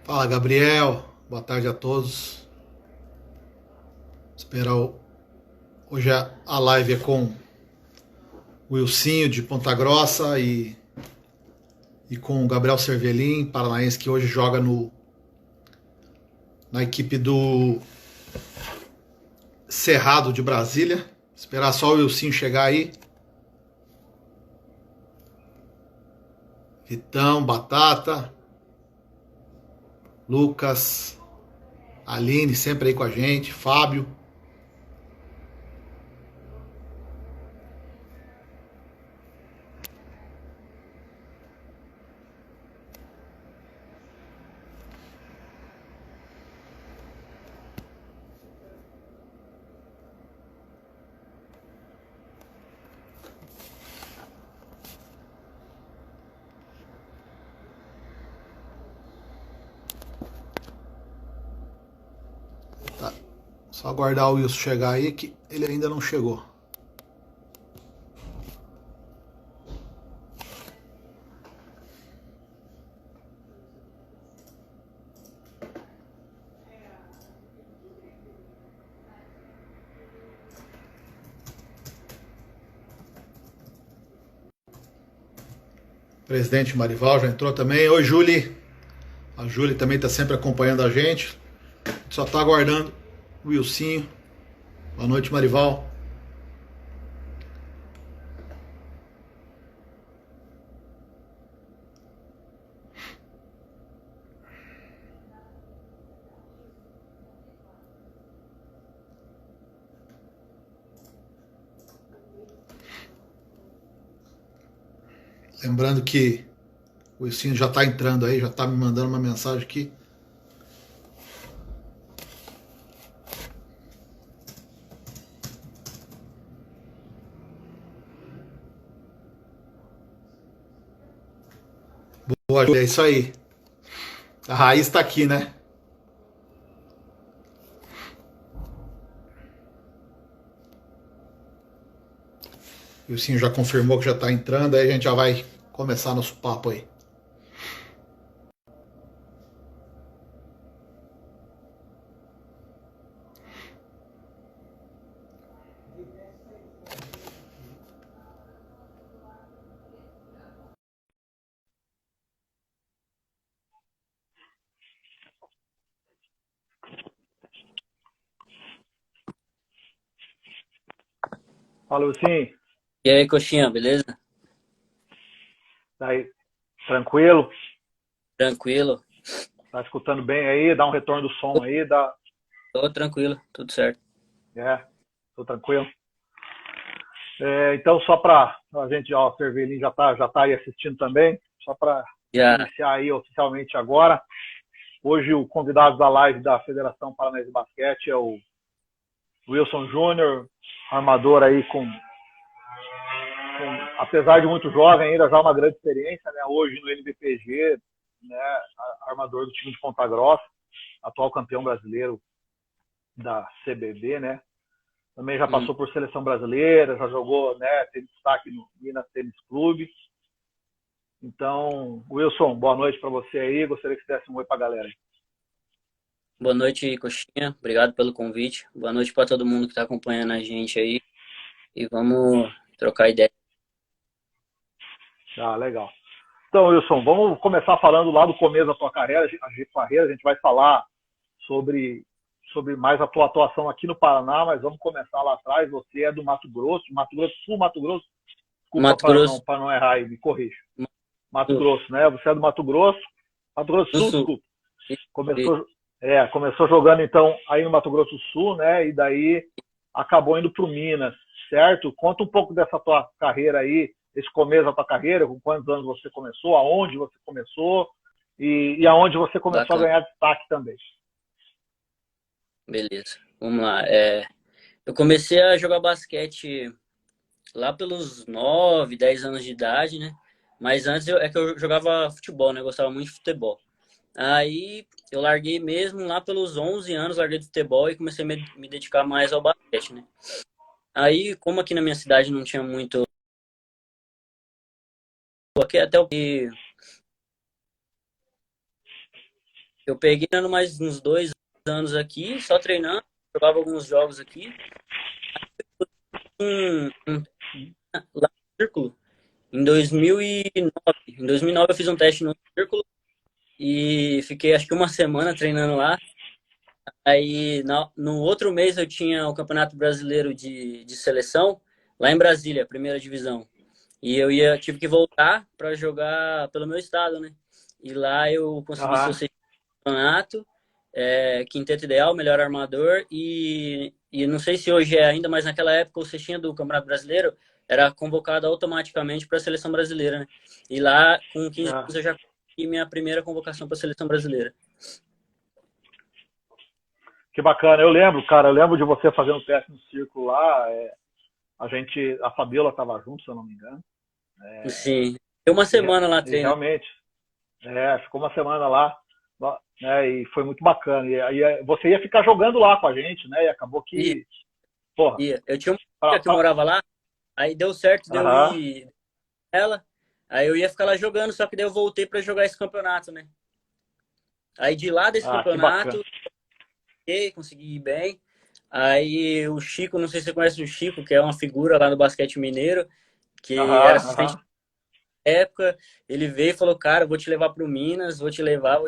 Fala, Gabriel. Boa tarde a todos. Esperar hoje a live é com o Wilsinho de Ponta Grossa e com o Gabriel Cervelin, paranaense, que hoje joga na equipe do Cerrado de Brasília. Esperar só o Wilsinho chegar aí. Vitão, Batata, Lucas, Aline sempre aí com a gente, Fábio. Tá. Só aguardar o Wilson chegar aí, que ele ainda não chegou. Presidente Marival já entrou também. Oi, Julie. A Julie também está sempre acompanhando a gente. Só está aguardando o Wilsinho. Boa noite, Marival. Lembrando que o Wilsinho já está entrando aí, já está me mandando uma mensagem aqui. Boa, Julie, é isso aí. A raiz está aqui, né? O Wilsinho já confirmou que já está entrando, aí a gente já vai começar nosso papo aí. Fala, Lucinho. E aí, coxinha, beleza? Daí, tranquilo? Tranquilo? Tá escutando bem aí? Dá um retorno do som aí, Tô tranquilo, tudo certo. tô tranquilo. Então, só para a gente, ó, o Cervelinho já tá aí assistindo também, só para Já, iniciar aí oficialmente agora. Hoje o convidado da live da Federação Paranaense de Basquete é o Wilson Júnior, armador aí apesar de muito jovem, ainda já uma grande experiência, né? Hoje no NBPG, né? Armador do time de Ponta Grossa, atual campeão brasileiro da CBB, né? Também já hum, passou por seleção brasileira, já jogou, né? Teve destaque no Minas Tênis Clube. Então, Wilson, boa noite para você aí. Gostaria que você desse um oi para a galera. boa noite, coxinha. Obrigado pelo convite. Boa noite para todo mundo que tá acompanhando a gente aí. E vamos trocar ideia. Ah, legal. Então, Wilson, vamos começar falando lá do começo da tua carreira. A gente vai falar sobre, sobre mais a tua atuação aqui no Paraná, mas vamos começar lá atrás. Você é do Mato Grosso do Sul, Mato Grosso. Desculpa Mato Grosso para não errar aí, me corrija. Mato do Grosso, né? Você é do Mato Grosso do Sul, Sul. desculpa. Começou jogando então aí no Mato Grosso do Sul, né? E daí acabou indo para o Minas, certo? Conta um pouco dessa tua carreira aí, esse começo da tua carreira, com quantos anos você começou, aonde você começou e aonde você começou a Bacana, ganhar destaque também. beleza. Vamos lá. Eu comecei a jogar basquete lá pelos 9, 10 anos de idade, né? Mas antes é que eu jogava futebol, né? Eu gostava muito de futebol. Aí eu larguei mesmo lá pelos 11 anos, larguei de futebol e comecei a me dedicar mais ao basquete, né? Aí, como aqui na minha cidade não tinha muito, aqui até o que Eu peguei dando mais uns 2 anos aqui, só treinando, jogava alguns jogos aqui. Lá no Círculo, em 2009. Em 2009 eu fiz um teste no Círculo e fiquei acho que uma semana treinando lá. Aí no outro mês eu tinha o Campeonato Brasileiro de Seleção, lá em Brasília, primeira divisão. E tive que voltar para jogar pelo meu estado, né? E lá eu consegui ser o sexto campeonato, quinteto ideal, melhor armador, e não sei se hoje é ainda, mas naquela época o cestinha do Campeonato Brasileiro era convocado automaticamente para a seleção brasileira, né? E lá, com 15 anos, eu já consegui minha primeira convocação para a seleção brasileira. Que bacana. Eu lembro de você fazendo teste no Círculo lá. A Fabiola estava junto, se eu não me engano. Sim. Ficou uma semana lá treinando. Realmente. Ficou uma semana lá. Né, e foi muito bacana. E aí você ia ficar jogando lá com a gente, né? E acabou que. Porra. Eu tinha uma amiga que morava lá, aí deu certo, deu ir ela. Aí eu ia ficar lá jogando, só que daí eu voltei para jogar esse campeonato, né? Aí de lá desse campeonato, consegui ir bem. Aí o Chico, não sei se você conhece o Chico, que é uma figura lá no basquete mineiro, que era assistente na época, ele veio e falou, cara, vou te levar pro Minas, vou te levar,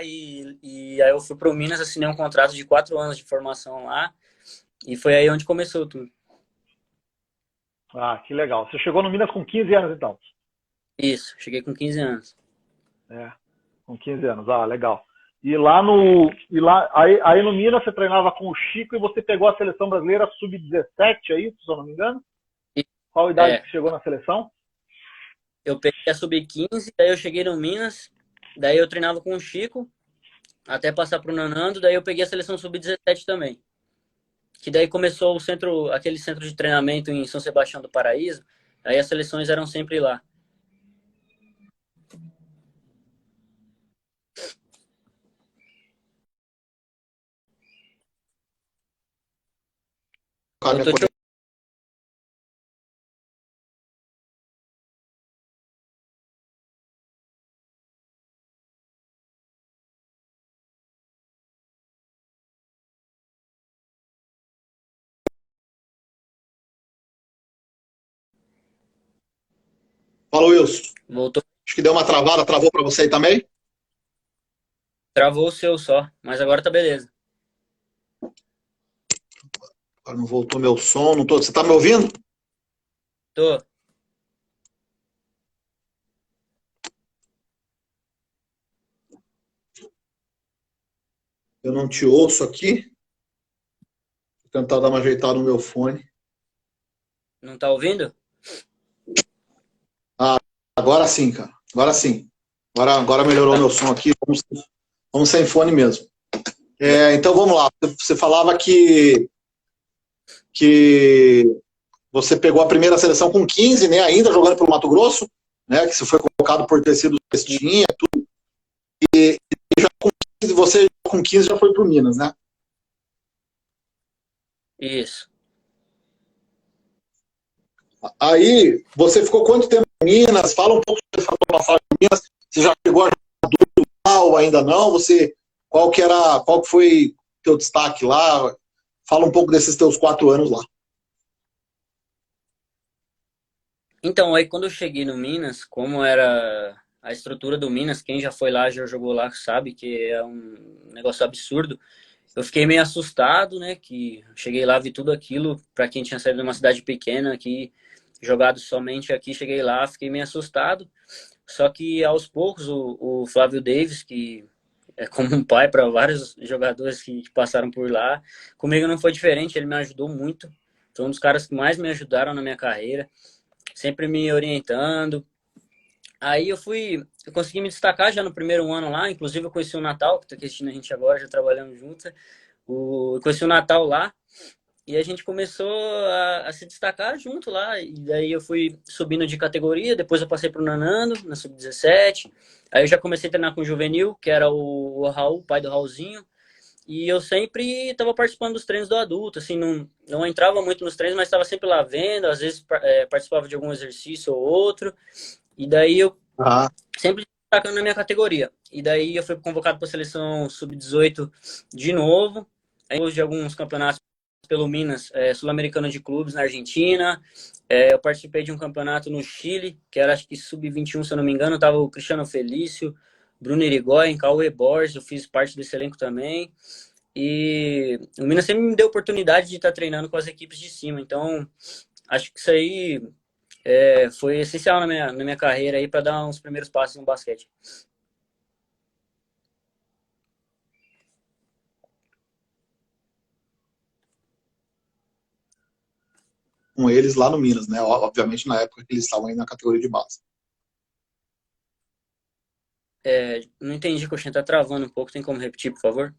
e aí eu fui pro Minas, assinei um contrato de 4 anos de formação lá, e foi aí onde começou tudo. Que legal. Você chegou no Minas com 15 anos, então? Isso, cheguei com 15 anos. Com 15 anos, legal. Aí no Minas você treinava com o Chico e você pegou a seleção brasileira sub-17, é isso, se eu não me engano? Qual a idade que chegou na seleção? Eu peguei a sub-15, daí eu cheguei no Minas, daí eu treinava com o Chico, até passar pro Nanando, daí eu peguei a seleção sub-17 também. Que daí começou aquele centro de treinamento em São Sebastião do Paraíso, aí as seleções eram sempre lá. Fala, Wilson. Voltou. Acho que deu uma travada, travou para você aí também? Travou o seu só, mas agora tá beleza. Agora não voltou meu som, não tô. Você tá me ouvindo? Tô. Eu não te ouço aqui. Vou tentar dar uma ajeitada no meu fone. Não tá ouvindo? Agora sim, cara. Agora sim. Agora melhorou meu som aqui. Vamos sem fone mesmo. Então vamos lá. Você falava que você pegou a primeira seleção com 15, né? Ainda jogando pelo Mato Grosso, né? Que você foi colocado por ter sido cestinha, tudo. E já você com 15 já foi pro Minas, né? Isso. Aí, você ficou quanto tempo em Minas? Fala um pouco sobre a sua passagem em Minas. Você já chegou a jogar lá ou ainda não? Qual que foi teu destaque lá? Fala um pouco desses teus 4 anos lá. Então, aí quando eu cheguei no Minas, como era a estrutura do Minas, quem já foi lá, já jogou lá, sabe que é um negócio absurdo. Eu fiquei meio assustado, né? Que cheguei lá, vi tudo aquilo. Para quem tinha saído de uma cidade pequena aqui, jogado somente aqui, cheguei lá, fiquei meio assustado. Só que aos poucos o Flávio Davis, que é como um pai para vários jogadores que passaram por lá, comigo não foi diferente. Ele me ajudou muito. Foi um dos caras que mais me ajudaram na minha carreira, sempre me orientando. Aí eu consegui me destacar já no primeiro ano lá, inclusive eu conheci o Natal, que tá assistindo a gente agora, já trabalhamos juntos. Eu conheci o Natal lá e a gente começou a se destacar junto lá. E daí eu fui subindo de categoria, depois eu passei pro Nanando, na Sub-17. Aí eu já comecei a treinar com o Juvenil, que era o Raul, pai do Raulzinho. E eu sempre estava participando dos treinos do adulto, assim, não entrava muito nos treinos, mas estava sempre lá vendo, às vezes participava de algum exercício ou outro. E daí eu sempre destacando na minha categoria. E daí eu fui convocado para a seleção sub-18 de novo. Aí, depois de alguns campeonatos pelo Minas, Sul-Americano de Clubes na Argentina. Eu participei de um campeonato no Chile, que era acho que sub-21, se eu não me engano. Tava o Cristiano Felício, Bruno Irigoyen, Cauê Borges, eu fiz parte desse elenco também. E o Minas sempre me deu oportunidade de estar treinando com as equipes de cima. Então, acho que isso aí foi essencial na minha carreira aí para dar uns primeiros passos no basquete. Com eles lá no Minas, né? Obviamente na época que eles estavam aí na categoria de base. Não entendi, Coxinha, tá travando um pouco, tem como repetir, por favor?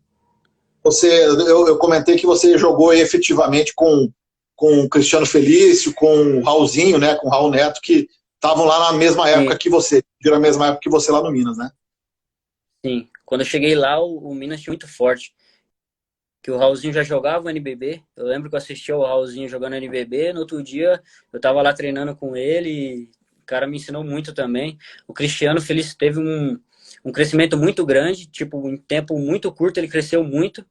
Eu comentei que você jogou efetivamente com o Cristiano Felício, com o Raulzinho, né? Com o Raul Neto, que estavam lá na mesma época Sim. que você, na mesma época que você lá no Minas, né? Sim, quando eu cheguei lá, o Minas tinha muito forte. Que o Raulzinho já jogava o NBB. Eu lembro que eu assistia o Raulzinho jogando NBB. No outro dia, eu tava lá treinando com ele e o cara me ensinou muito também. O Cristiano Feliz teve um crescimento muito grande, tipo, em tempo muito curto, ele cresceu muito.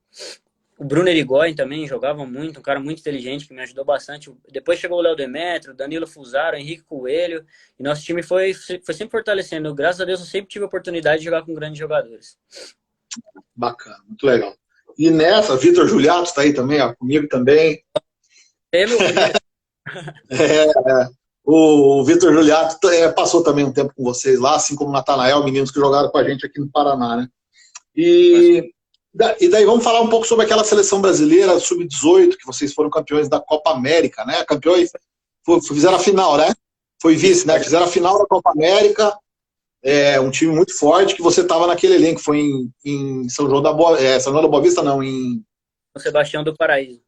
O Bruno Irigoyen também jogava muito, um cara muito inteligente que me ajudou bastante. Depois chegou o Léo Demetrio, Danilo Fusaro, Henrique Coelho, e nosso time foi sempre fortalecendo. Graças a Deus eu sempre tive a oportunidade de jogar com grandes jogadores. Bacana, muito legal. E nessa, Vitor Juliato está aí também, ó, comigo também. Meu filho. O Vitor Juliato passou também um tempo com vocês lá, assim como o Natanael, meninos que jogaram com a gente aqui no Paraná, né? E daí vamos falar um pouco sobre aquela seleção brasileira sub-18, que vocês foram campeões da Copa América, né? Campeões, fizeram a final, né? Foi vice, né? Fizeram a final da Copa América, um time muito forte, que você estava naquele elenco, foi em São João da Boa Vista, não, em São Sebastião do Paraíso.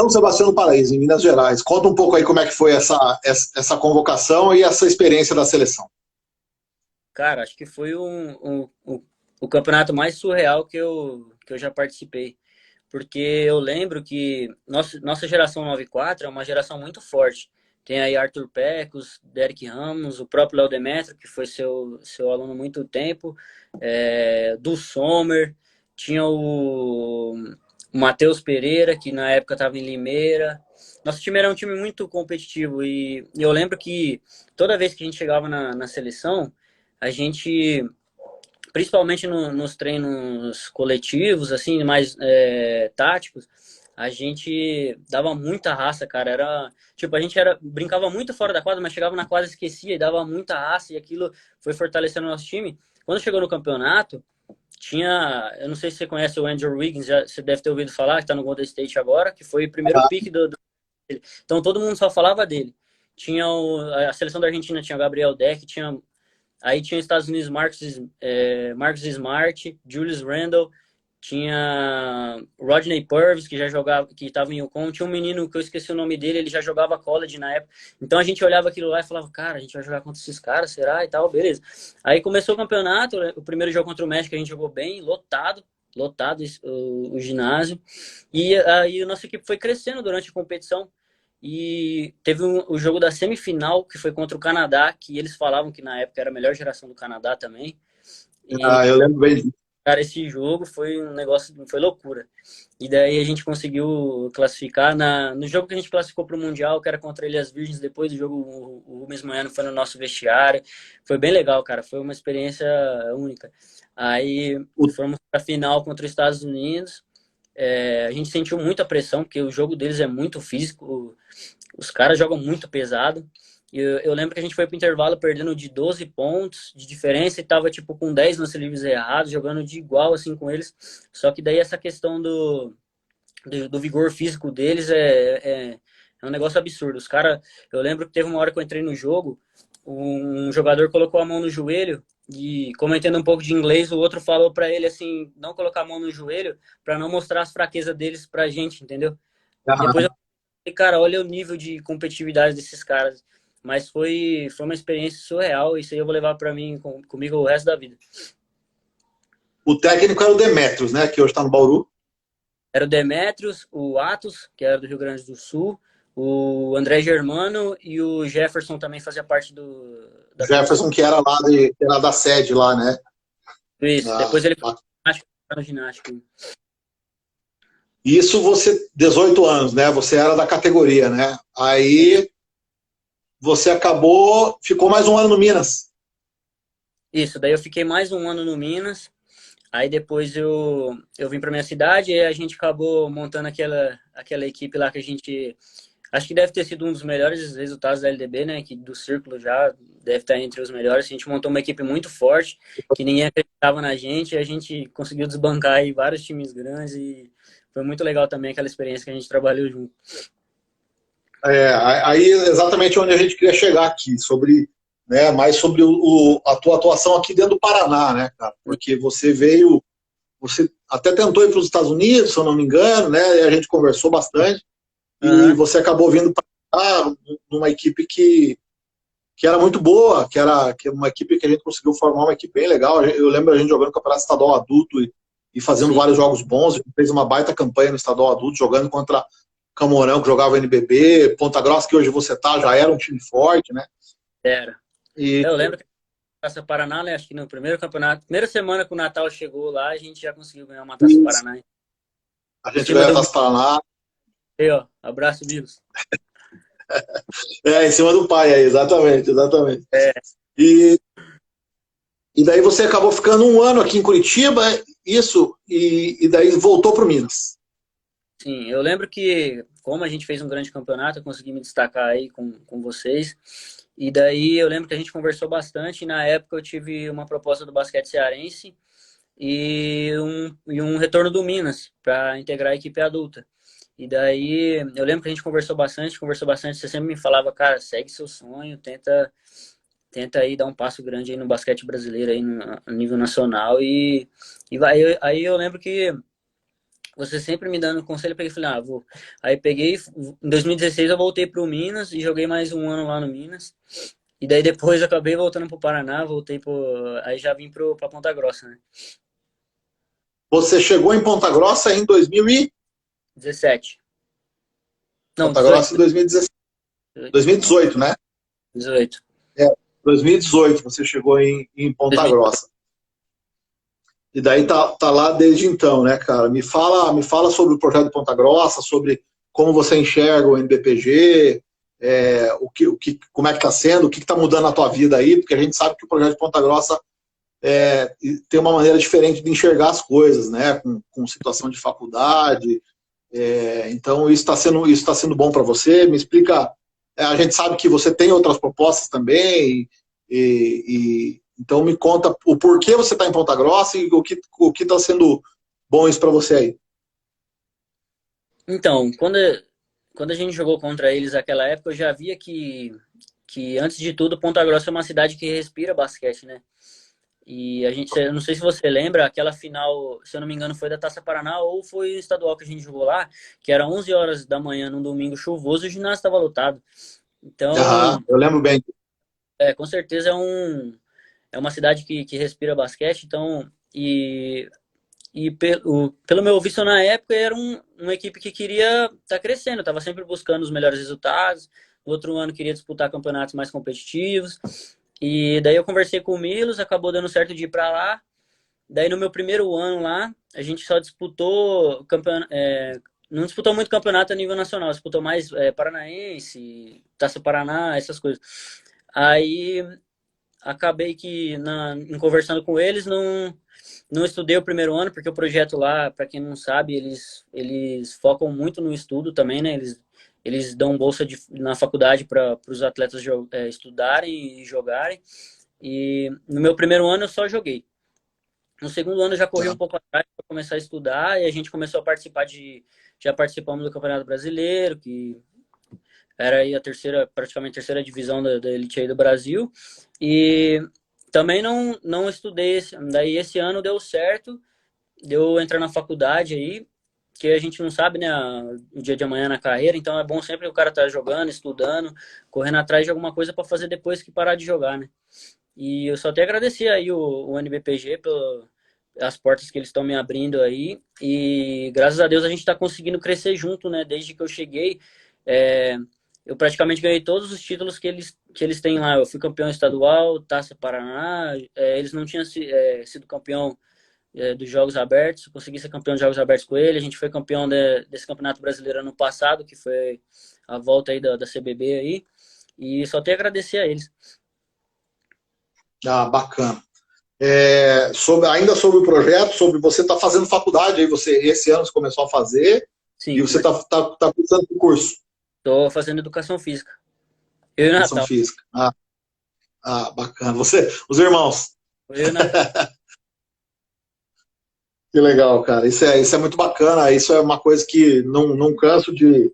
São Sebastião do Paraíso, em Minas Gerais. Conta um pouco aí como é que foi essa convocação e essa experiência da seleção. Cara, acho que foi o campeonato mais surreal que eu já participei. Porque eu lembro que nossa geração 94 é uma geração muito forte. Tem aí Arthur Pecos, Derek Ramos, o próprio Léo Demetrio, que foi seu aluno há muito tempo, do Sommer, tinha o Matheus Pereira, que na época estava em Limeira. Nosso time era um time muito competitivo e eu lembro que toda vez que a gente chegava na seleção, a gente, principalmente nos treinos coletivos, assim, mais táticos, a gente dava muita raça, cara. A gente brincava muito fora da quadra, mas chegava na quadra, esquecia e dava muita raça, e aquilo foi fortalecendo o nosso time. Quando chegou no campeonato, eu não sei se você conhece o Andrew Wiggins, você deve ter ouvido falar, que tá no Golden State agora, que foi o primeiro pick dele. Então todo mundo só falava dele. Tinha a seleção da Argentina, tinha Gabriel Deck, aí tinha os Estados Unidos, Marcus Smart, Julius Randle, tinha Rodney Purvis, que já jogava, que estava em UConn, tinha um menino que eu esqueci o nome dele, ele já jogava college na época. Então a gente olhava aquilo lá e falava, cara, a gente vai jogar contra esses caras, será? E tal, beleza. Aí começou o campeonato, o primeiro jogo contra o México a gente jogou bem, lotado o ginásio. E aí a nossa equipe foi crescendo durante a competição. E teve o jogo da semifinal, que foi contra o Canadá, que eles falavam que na época era a melhor geração do Canadá também. E, Eu lembro bem. cara, esse jogo foi um negócio, foi loucura. E daí a gente conseguiu classificar no jogo que a gente classificou para o Mundial, que era contra Ilhas Virgens. Depois do jogo, o Rubens Manhano foi no nosso vestiário. Foi bem legal, cara. Foi uma experiência única. Aí fomos para a final contra os Estados Unidos. A gente sentiu muita pressão, porque o jogo deles é muito físico. Os caras jogam muito pesado. Eu lembro que a gente foi pro intervalo perdendo de 12 pontos de diferença e tava tipo com 10 lances livres errados, jogando de igual assim com eles. Só que daí essa questão do vigor físico deles é um negócio absurdo. Os caras, eu lembro que teve uma hora que eu entrei no jogo, um jogador colocou a mão no joelho e, como eu entendo um pouco de inglês, o outro falou para ele assim, não colocar a mão no joelho para não mostrar as fraquezas deles pra gente, entendeu? Depois eu falei, cara, olha o nível de competitividade desses caras. Mas foi uma experiência surreal. Isso aí eu vou levar para mim, comigo o resto da vida. O técnico era o Demetrios, né? Que hoje está no Bauru. Era o Demetrios, o Atos, que era do Rio Grande do Sul, O André Germano e o Jefferson também fazia parte da Jefferson, comissão. que era lá que era da sede lá, né? Isso. Ah, Depois ele foi no ginástica. isso você, 18 anos, né? Você era da categoria, né? Aí você acabou, ficou mais um ano no Minas. Isso, daí eu fiquei mais um ano no Minas. Aí depois eu vim para minha cidade e a gente acabou montando aquela equipe lá que a gente... Acho que deve ter sido um dos melhores resultados da LDB, né? Que do Círculo já deve estar entre os melhores. A gente montou uma equipe muito forte, que ninguém acreditava na gente. E a gente conseguiu desbancar aí vários times grandes e foi muito legal também aquela experiência que a gente trabalhou junto. Aí exatamente onde a gente queria chegar aqui, sobre, né, mais sobre a tua atuação aqui dentro do Paraná, né, cara? Porque você até tentou ir para os Estados Unidos, se eu não me engano, né? E a gente conversou bastante. E você acabou vindo para cá numa equipe que era muito boa, que era uma equipe que a gente conseguiu formar uma equipe bem legal. Eu lembro a gente jogando no Campeonato Estadual Adulto e fazendo Sim. vários jogos bons. A gente fez uma baita campanha no Estadual Adulto, jogando contra Camorão, que jogava NBB, Ponta Grossa, que hoje você tá, já era um time forte, né? Era. E Eu lembro que a Taça Paraná, né? Acho que no primeiro campeonato, primeira semana que o Natal chegou lá, a gente já conseguiu ganhar uma Taça Paraná. a gente ganhou a Taça Paraná. Aí, ó, abraço, Bilos. Em cima do pai aí, exatamente. É. E daí você acabou ficando um ano aqui em Curitiba, isso, e daí voltou para o Minas. Sim, eu lembro que, como a gente fez um grande campeonato, eu consegui me destacar aí com vocês. E daí eu lembro que a gente conversou bastante. E na época eu tive uma proposta do basquete cearense e um retorno do Minas para integrar a equipe adulta. E daí eu lembro que a gente conversou bastante. Você sempre me falava, cara, segue seu sonho, tenta aí dar um passo grande aí no basquete brasileiro aí no nível nacional. E vai. Aí eu lembro que você sempre me dando conselho, eu peguei e falei, vou. Aí peguei, em 2016 eu voltei pro Minas e joguei mais um ano lá no Minas. E daí depois eu acabei voltando pro Paraná, aí já vim pra Ponta Grossa, né? Você chegou em Ponta Grossa em 17. Não, Ponta Grossa 18. em 2017. 2018, né? 18. 2018 você chegou em Ponta 2018. Grossa. E daí tá lá desde então, né, cara? Me fala sobre o projeto de Ponta Grossa, sobre como você enxerga o NBPG, como é que tá sendo, o que tá mudando na tua vida aí, porque a gente sabe que o projeto de Ponta Grossa tem uma maneira diferente de enxergar as coisas, né? Com situação de faculdade. Então isso tá sendo bom para você. Me explica. A gente sabe que você tem outras propostas também, então me conta o porquê você está em Ponta Grossa e o que está sendo bom isso para você aí. Então, quando a gente jogou contra eles naquela época, eu já via que antes de tudo, Ponta Grossa é uma cidade que respira basquete, né? E eu não sei se você lembra, aquela final, se eu não me engano, foi da Taça Paraná ou foi o estadual que a gente jogou lá, que era 11 horas da manhã num domingo chuvoso e o ginásio estava lotado. Então, Eu lembro bem. com certeza é uma cidade que respira basquete, então, e pelo meu visto na época, era uma equipe que queria estar crescendo, estava sempre buscando os melhores resultados, no outro ano queria disputar campeonatos mais competitivos, e daí eu conversei com o Milos, acabou dando certo de ir para lá. Daí no meu primeiro ano lá, a gente só disputou não disputou muito campeonato a nível nacional, disputou mais paranaense, Taça Paraná, essas coisas. Aí acabei que em conversando com eles, não estudei o primeiro ano, porque o projeto lá, para quem não sabe, eles focam muito no estudo também, né? Eles dão bolsa na faculdade para os atletas estudarem e jogarem. E no meu primeiro ano eu só joguei. No segundo ano eu já corri um pouco atrás para começar a estudar e a gente começou a participar já participamos do Campeonato Brasileiro, que era aí praticamente a terceira divisão da elite aí do Brasil. E também não estudei, daí esse ano deu certo, deu entrar na faculdade aí, que a gente não sabe, né, o dia de amanhã na carreira, então é bom sempre o cara estar jogando, estudando, correndo atrás de alguma coisa para fazer depois que parar de jogar, né? E eu só tenho a agradecer aí o NBPG pelas portas que eles estão me abrindo aí. E graças a Deus a gente está conseguindo crescer junto, né? Desde que eu cheguei, é, eu praticamente ganhei todos os títulos que eles têm lá. Eu fui campeão estadual, Taça Paraná, eles não tinham sido campeão dos Jogos Abertos, eu consegui ser campeão dos Jogos Abertos com ele. A gente foi campeão desse Campeonato Brasileiro ano passado, que foi a volta aí da CBB aí, e só tenho a agradecer a eles. Ah, bacana. Ainda sobre o projeto, sobre você tá fazendo faculdade, aí esse ano você começou a fazer, Sim, e você tá cursando o curso. estou fazendo Educação Física. Eu e o Educação Natal. física. Bacana. Os irmãos. Eu e o Natal. Que legal, cara. Isso é muito bacana. Isso é uma coisa que não canso de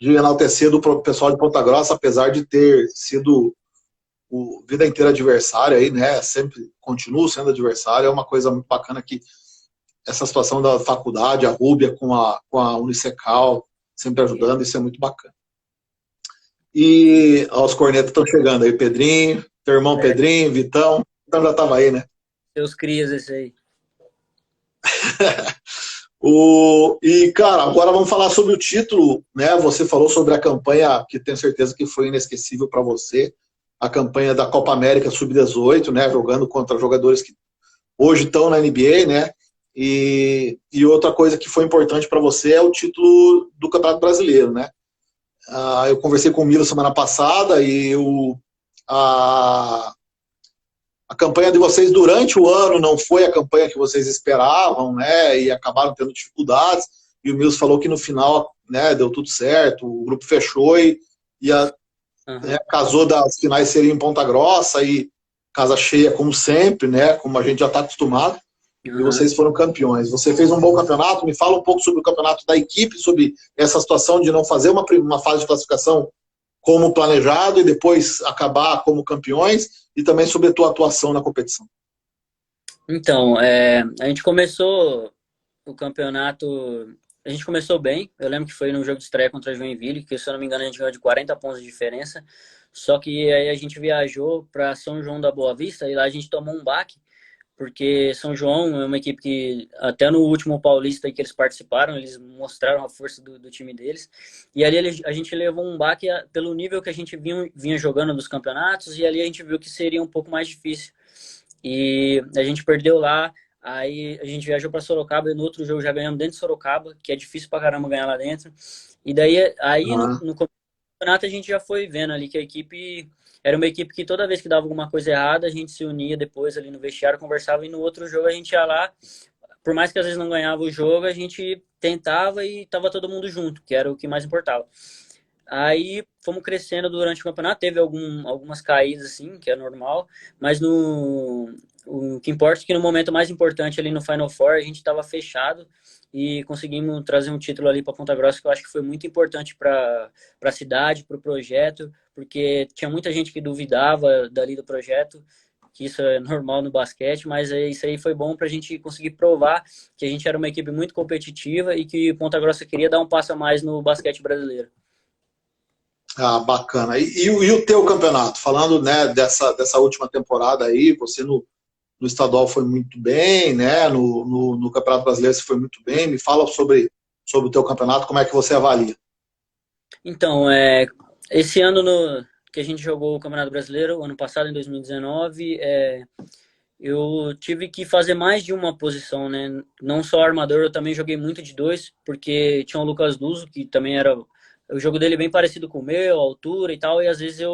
enaltecer do pessoal de Ponta Grossa, apesar de ter sido vida inteira adversário aí, né? Sempre continuo sendo adversário. É uma coisa muito bacana que essa situação da faculdade, a Rúbia com a Unicecal, sempre ajudando, isso é muito bacana. E os cornetas estão chegando aí, Pedrinho, teu irmão Pedrinho, Vitão. Então já estava aí, né? Seus crias, esse aí. E, cara, agora vamos falar sobre o título, né? Você falou sobre a campanha, que tenho certeza que foi inesquecível para você, a campanha da Copa América Sub-18, né? Jogando contra jogadores que hoje estão na NBA, né? E outra coisa que foi importante para você é o título do Campeonato Brasileiro, né? Eu conversei com o Milo semana passada e a campanha de vocês durante o ano não foi a campanha que vocês esperavam, né? E acabaram tendo dificuldades. E o Mills falou que no final, né, deu tudo certo, o grupo fechou né, casou das finais seriam em Ponta Grossa e casa cheia como sempre, né? Como a gente já está acostumado. E vocês foram campeões. Você fez um bom campeonato. Me fala um pouco sobre o campeonato da equipe, sobre essa situação de não fazer uma fase de classificação como planejado e depois acabar como campeões, e também sobre a tua atuação na competição. Então, a gente começou o campeonato, a gente começou bem. Eu lembro que foi no jogo de estreia contra a Joinville, que se eu não me engano a gente ganhou de 40 pontos de diferença. Só que aí a gente viajou para São João da Boa Vista e lá a gente tomou um baque, porque São João é uma equipe que, até no último Paulista que eles participaram, eles mostraram a força do time deles. E ali a gente levou um baque pelo nível que a gente vinha jogando nos campeonatos, e ali a gente viu que seria um pouco mais difícil. E a gente perdeu lá, aí a gente viajou para Sorocaba, e no outro jogo já ganhamos dentro de Sorocaba, que é difícil pra caramba ganhar lá dentro. E daí, no campeonato a gente já foi vendo ali que a equipe era uma equipe que toda vez que dava alguma coisa errada, a gente se unia depois ali no vestiário, conversava, e no outro jogo a gente ia lá, por mais que às vezes não ganhava o jogo, a gente tentava e tava todo mundo junto, que era o que mais importava. Aí fomos crescendo durante o campeonato, teve algumas caídas assim, que é normal, mas o que importa é que no momento mais importante ali no Final Four a gente estava fechado e conseguimos trazer um título ali para Ponta Grossa, que eu acho que foi muito importante para a cidade, para o projeto, porque tinha muita gente que duvidava dali do projeto, que isso é normal no basquete, mas isso aí foi bom para a gente conseguir provar que a gente era uma equipe muito competitiva e que Ponta Grossa queria dar um passo a mais no basquete brasileiro. Bacana. E o teu campeonato? Falando, né, dessa última temporada aí, você no estadual foi muito bem, né? No Campeonato Brasileiro você foi muito bem. Me fala sobre o teu campeonato, como é que você avalia? Então, esse ano que a gente jogou o Campeonato Brasileiro, ano passado, em 2019, eu tive que fazer mais de uma posição, né? Não só armador, eu também joguei muito de dois, porque tinha o Lucas Luso, que também era... O jogo dele é bem parecido com o meu, a altura e tal, e às vezes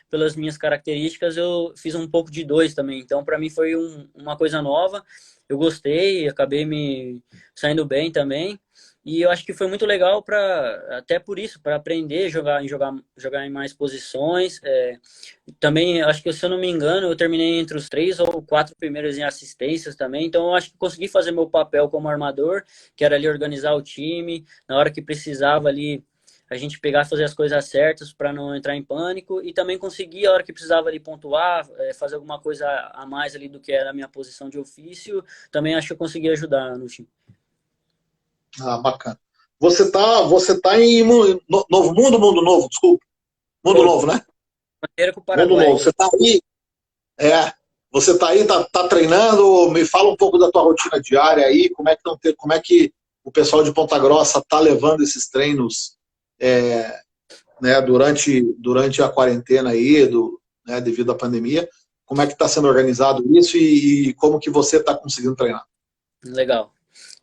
pelas minhas características, eu fiz um pouco de dois também. Então, para mim foi uma coisa nova. Eu gostei, acabei me saindo bem também. E eu acho que foi muito legal até por isso, para aprender a jogar em mais posições. Também, acho que, se eu não me engano, eu terminei entre os 3 ou 4 primeiros em assistências também. Então, eu acho que consegui fazer meu papel como armador, que era ali organizar o time, na hora que precisava ali a gente pegar e fazer as coisas certas para não entrar em pânico, e também conseguir, a hora que precisava ali pontuar, fazer alguma coisa a mais ali do que era a minha posição de ofício, também acho que eu consegui ajudar no time. Bacana. Você tá em Novo Mundo Novo, desculpa. Mundo Novo, né? Fronteira com o Paraguai. Mundo Novo. Você tá aí? Você tá aí, tá treinando? Me fala um pouco da tua rotina diária aí, como é que o pessoal de Ponta Grossa tá levando esses treinos né, durante a quarentena aí, né, devido à pandemia. Como é que está sendo organizado isso e como que você está conseguindo treinar? Legal.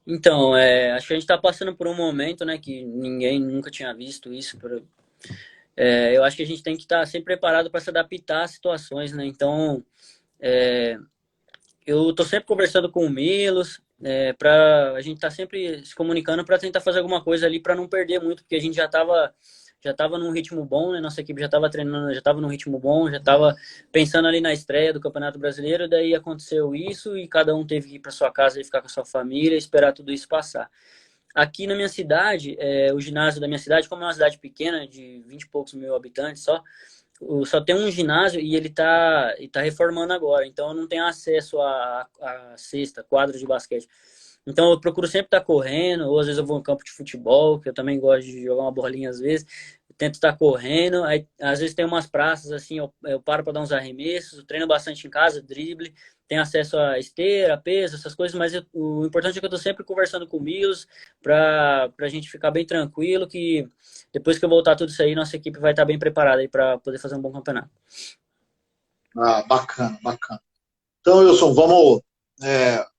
Então, acho que a gente está passando por um momento, né, que ninguém nunca tinha visto isso. Eu acho que a gente tem que estar sempre preparado para se adaptar às situações, né? Então, eu estou sempre conversando com o Milos, para a gente estar sempre se comunicando para tentar fazer alguma coisa ali para não perder muito, porque a gente já tava num ritmo bom, né? Nossa equipe já estava treinando, já estava num ritmo bom, já estava pensando ali na estreia do Campeonato Brasileiro, daí aconteceu isso e cada um teve que ir para sua casa e ficar com a sua família, esperar tudo isso passar. Aqui na minha cidade, o ginásio da minha cidade, como é uma cidade pequena, de 20 e poucos mil habitantes só tem um ginásio e ele tá reformando agora, então eu não tenho acesso à cesta, quadro de basquete. Então eu procuro sempre estar correndo, ou às vezes eu vou no campo de futebol, que eu também gosto de jogar uma bolinha às vezes. Eu tento estar correndo, aí às vezes tem umas praças assim, eu paro para dar uns arremessos, eu treino bastante em casa, drible, tenho acesso a esteira, peso, essas coisas, mas o importante é que eu estou sempre conversando com o Milos para a gente ficar bem tranquilo, que depois que eu voltar tudo isso aí, nossa equipe vai estar bem preparada aí para poder fazer um bom campeonato. Ah, bacana, bacana. Então, Wilson, vamos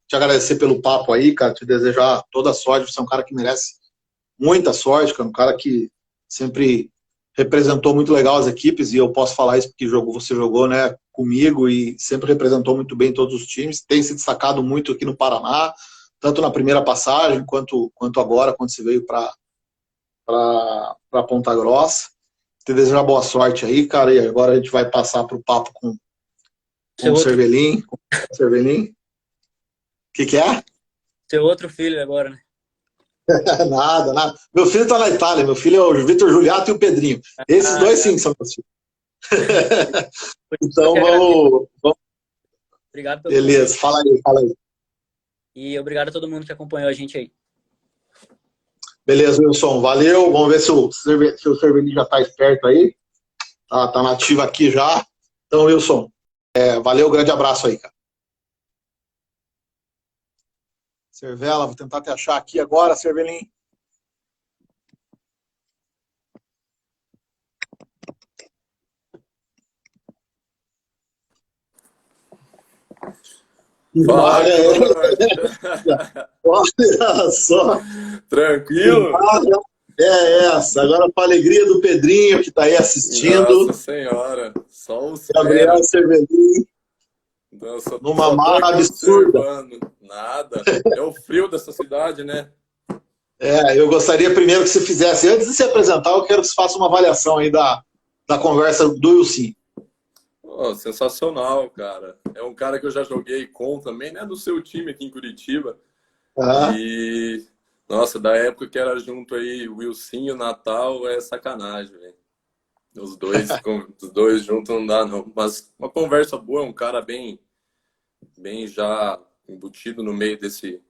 te agradecer pelo papo aí, cara, te desejar toda a sorte. Você é um cara que merece muita sorte, cara, um cara que sempre representou muito legal as equipes, e eu posso falar isso porque você jogou, né, comigo e sempre representou muito bem todos os times, tem se destacado muito aqui no Paraná, tanto na primeira passagem quanto agora, quando você veio para Ponta Grossa. Te desejar boa sorte aí, cara, e agora a gente vai passar para o papo com o Cervelin. O que é? Seu outro filho agora, né? Nada, nada. Meu filho está na Itália, meu filho é o Vitor Juliato e o Pedrinho. Esses dois sim são meus filhos. Então vamos. Obrigado pelo Beleza, convite. fala aí. E obrigado a todo mundo que acompanhou a gente aí. Beleza, Wilson, valeu. Vamos ver se o Cervelin já está esperto aí. Tá nativo aqui já. Então, Wilson, valeu, grande abraço aí, cara. Cervela, vou tentar te achar aqui agora, Cervelin. Fala, olha só. Tranquilo? É essa. Agora, para a alegria do Pedrinho, que está aí assistindo. Nossa Senhora, só os Gabriel Cervelin. Numa marra absurda. Nada. É o frio dessa cidade, né? Eu gostaria primeiro que você fizesse, antes de se apresentar, eu quero que você faça uma avaliação aí da conversa do Wilson. Oh, sensacional, cara. É um cara que eu já joguei com também, né? Do seu time aqui em Curitiba. E, nossa, da época que era junto aí, o Wilson, o Natal, é sacanagem, velho. Os dois juntos não dá, não. Mas uma conversa boa, um cara bem já embutido no meio desse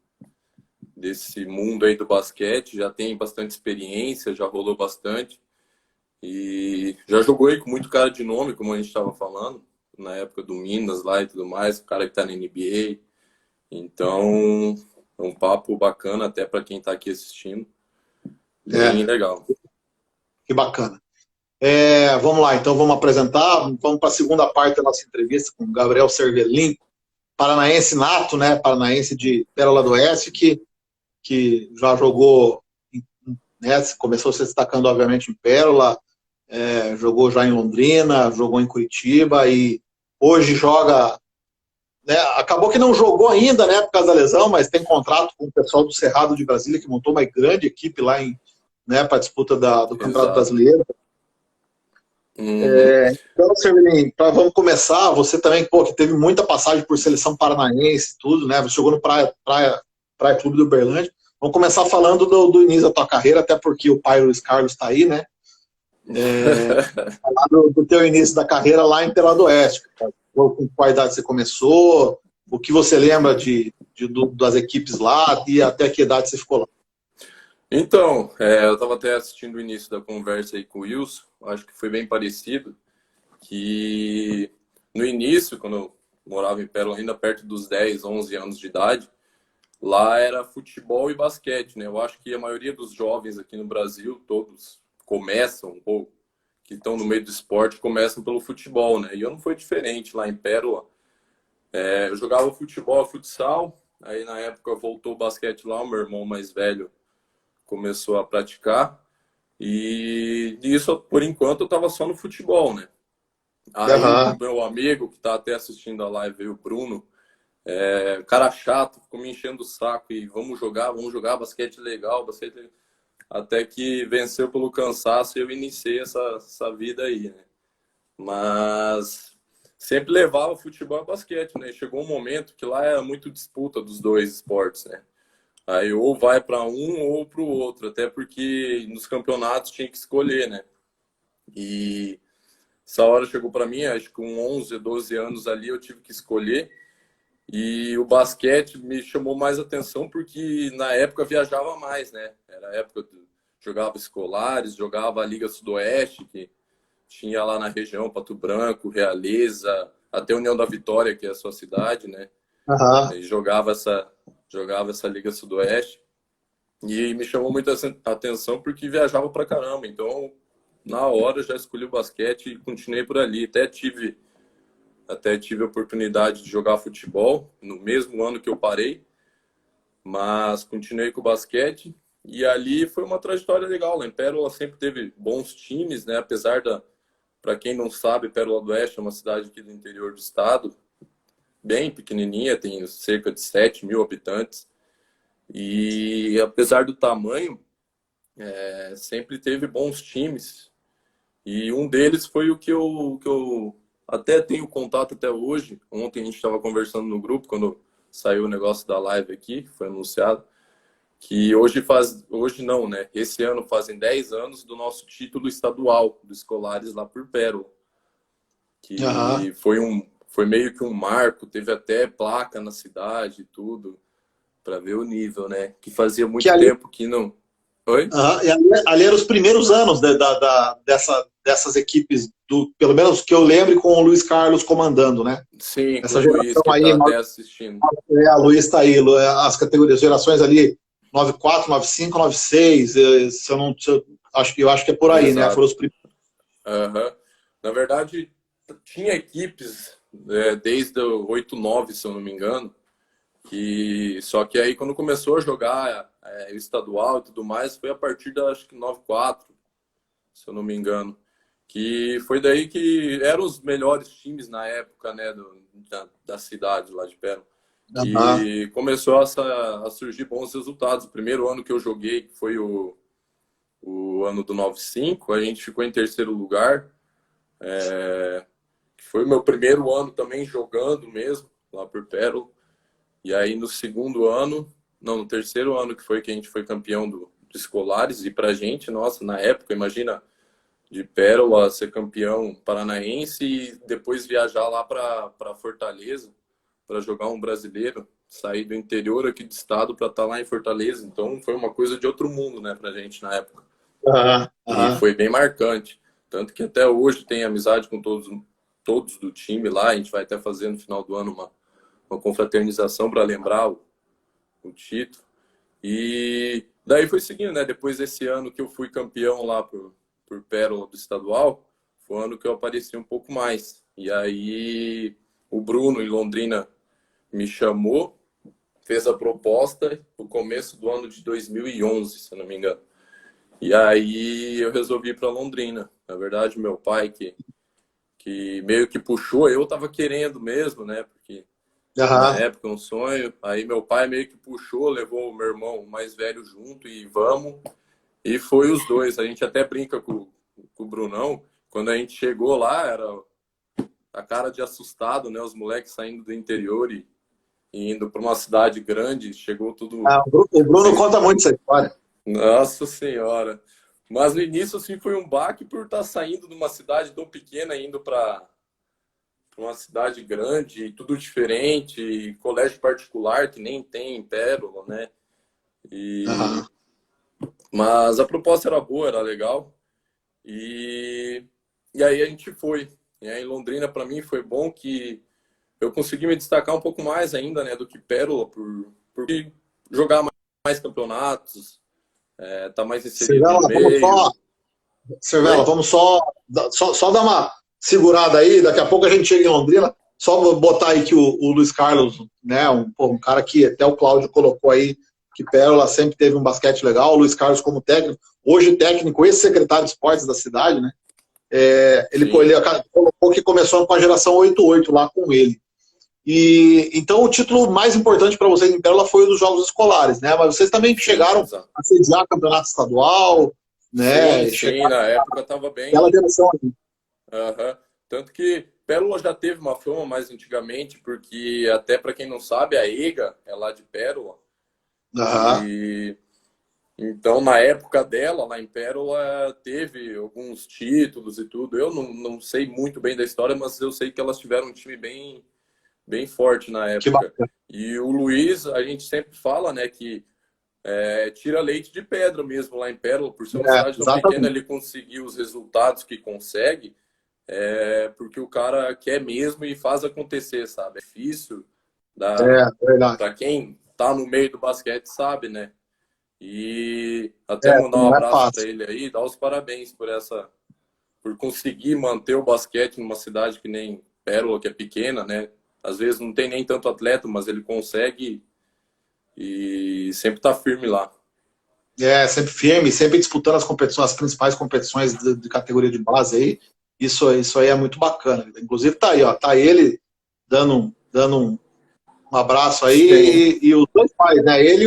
mundo aí do basquete, já tem bastante experiência, já rolou bastante. E já jogou aí com muito cara de nome, como a gente estava falando, na época do Minas lá e tudo mais, o cara que tá na NBA. Então, é um papo bacana até para quem tá aqui assistindo. Bem legal. Que bacana. Vamos lá, então vamos apresentar. Vamos para a segunda parte da nossa entrevista com o Gabriel Cervelin, paranaense nato, né? Paranaense de Pérola do Oeste, que já jogou, né? Começou se destacando, obviamente, em Pérola, jogou já em Londrina, jogou em Curitiba e hoje joga, né? Acabou que não jogou ainda, né? Por causa da lesão, mas tem contrato com o pessoal do Cerrado de Brasília, que montou uma grande equipe lá né, para a disputa do Campeonato Brasileiro. Então, Cervelin, vamos começar. Você também, que teve muita passagem por seleção paranaense, tudo, né? Você jogou no Praia Clube do Uberlândia. Vamos começar falando do início da tua carreira, até porque o pai Luiz Carlos está aí, né? Falar do teu início da carreira lá em Pérola do Oeste. Com qual idade você começou? O que você lembra das equipes lá e até que idade você ficou lá? Então, eu estava até assistindo o início da conversa aí com o Wilson, acho que foi bem parecido, que no início, quando eu morava em Pérola, ainda perto dos 10, 11 anos de idade, lá era futebol e basquete, né? Eu acho que a maioria dos jovens aqui no Brasil, todos começam, ou que estão no meio do esporte, começam pelo futebol, né? E eu não fui diferente lá em Pérola. Eu jogava futebol, futsal, aí na época voltou o basquete lá, o meu irmão mais velho começou a praticar, e isso, por enquanto, eu estava só no futebol, né? Aí o meu amigo, que está até assistindo a live, o Bruno, cara chato, ficou me enchendo o saco, e vamos jogar basquete legal, basquete legal. Até que venceu pelo cansaço e eu iniciei essa vida aí, né? Mas sempre levava futebol e basquete, né? Chegou um momento que lá era muito disputa dos dois esportes, né? Aí ou vai para um ou para o outro, até porque nos campeonatos tinha que escolher, né? E essa hora chegou para mim, acho que com 11, 12 anos ali eu tive que escolher. E o basquete me chamou mais atenção porque na época viajava mais, né? Era a época jogava escolares, jogava a Liga Sudoeste, que tinha lá na região Pato Branco, Realeza, até União da Vitória, que é a sua cidade, né? E jogava essa Liga Sudoeste. E me chamou muita atenção porque viajava pra caramba. Então, na hora, já escolhi o basquete e continuei por ali. Até tive a oportunidade de jogar futebol no mesmo ano que eu parei, mas continuei com o basquete e ali foi uma trajetória legal. Lá em Pérola sempre teve bons times, né? Apesar para quem não sabe, Pérola do Oeste é uma cidade aqui do interior do estado, bem pequenininha, tem cerca de 7 mil habitantes e apesar do tamanho, sempre teve bons times e um deles foi o que eu até tenho contato até hoje. Ontem a gente estava conversando no grupo, quando saiu o negócio da live aqui, que foi anunciado, que hoje não, né? Esse ano fazem 10 anos do nosso título estadual dos escolares lá por Pérola. Que foi meio que um marco, teve até placa na cidade e tudo, para ver o nível, né? Que fazia muito tempo que não... Oi? E ali eram os primeiros anos dessas equipes, pelo menos que eu lembre, com o Luiz Carlos comandando, né? Sim, essa com o Luiz, que aí, tá até assistindo. A Luiz está aí, as categorias, gerações ali, 94, 95, 96, eu acho que é por aí, né? Foram os primeiros. Na verdade, tinha equipes desde o 8-9, se eu não me engano, só que aí quando começou a jogar o estadual e tudo mais, foi a partir da, acho que 9-4, se eu não me engano, que foi daí que eram os melhores times na época, né, da cidade lá de Pérola. E começou a surgir bons resultados. O primeiro ano que eu joguei, que foi o ano do 9-5, a gente ficou em terceiro lugar, que foi o meu primeiro ano também jogando mesmo, lá por Pérola. E aí no terceiro ano que foi que a gente foi campeão do escolares, e pra gente, nossa, na época, imagina, de Pérola ser campeão paranaense e depois viajar lá para Fortaleza para jogar um brasileiro, sair do interior aqui do estado para estar lá em Fortaleza. Então foi uma coisa de outro mundo, né, pra gente na época. E foi bem marcante, tanto que até hoje tem amizade com todos do time lá. A gente vai até fazer no final do ano uma confraternização para lembrar o título. E daí foi seguindo, né? Depois desse ano que eu fui campeão lá por Pérola do estadual, foi o ano que eu apareci um pouco mais. E aí o Bruno, em Londrina, me chamou, fez a proposta no começo do ano de 2011, se eu não me engano. E aí eu resolvi ir para Londrina. Na verdade, meu pai que meio que puxou, eu tava querendo mesmo, né? Porque na época um sonho. Aí meu pai meio que puxou, levou o meu irmão mais velho junto e vamos. E foi os dois. A gente até brinca com o Brunão. Quando a gente chegou lá, era a cara de assustado, né? Os moleques saindo do interior e indo para uma cidade grande. Chegou tudo... o Bruno conta muito essa história. Nossa Senhora. Mas no início, assim, foi um baque por estar saindo de uma cidade tão pequena, indo para uma cidade grande, e tudo diferente, e colégio particular que nem tem em Pérola, né? Mas a proposta era boa, era legal. E aí a gente foi. E aí em Londrina, para mim, foi bom que eu consegui me destacar um pouco mais ainda, né, do que Pérola, por jogar mais campeonatos, tá mais inserido no meio. Cervela, vamos só dar uma segurada aí, daqui a pouco a gente chega em Londrina, só botar aí que o Luiz Carlos, né, um cara que até o Cláudio colocou aí, que Pérola sempre teve um basquete legal, o Luiz Carlos como técnico, hoje técnico, ex-secretário de esportes da cidade, né, ele colocou que começou com a geração 88 lá com ele. E então o título mais importante para vocês em Pérola foi o dos Jogos Escolares, né? Mas vocês também chegaram a sediar campeonato estadual, né? Sim, na época estava bem. Aquela geração ali. Tanto que Pérola já teve uma fama mais antigamente, porque até para quem não sabe, a EGA é lá de Pérola. E então, na época dela, lá em Pérola, teve alguns títulos e tudo. Eu não sei muito bem da história, mas eu sei que elas tiveram um time bem forte na época. E o Luiz, a gente sempre fala, né, que tira leite de pedra mesmo lá em Pérola, por ser uma cidade tão pequena, ele conseguiu os resultados que consegue, porque o cara quer mesmo e faz acontecer, sabe? É difícil, para quem tá no meio do basquete sabe, né? E até mandar um abraço para ele aí, dar os parabéns por conseguir manter o basquete numa cidade que nem Pérola, que é pequena, né? Às vezes não tem nem tanto atleta, mas ele consegue e sempre tá firme lá. Sempre firme, sempre disputando as competições, as principais competições de categoria de base aí. Isso aí é muito bacana. Inclusive tá aí, ó, tá ele dando um abraço aí e os dois pais, né? Ele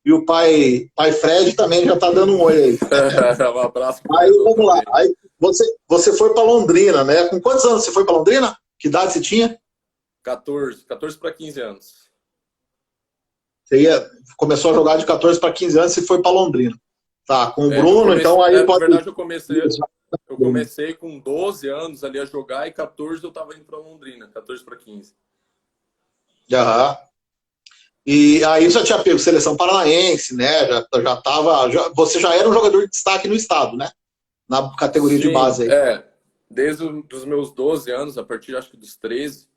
e o pai Fred também já tá dando um oi aí. Um abraço. Aí vamos lá. Aí você foi para Londrina, né? Com quantos anos você foi para Londrina? Que idade você tinha? 14 para 15 anos. Você começou a jogar de 14 para 15 anos e foi para Londrina. Tá, com o Bruno, então aí pode... Na verdade, eu comecei com 12 anos ali a jogar e 14 eu tava indo para Londrina, 14 para 15. E aí já tinha pego seleção paranaense, né? Você já era um jogador de destaque no estado, né? Na categoria de base aí. Desde os meus 12 anos, a partir acho que dos 13,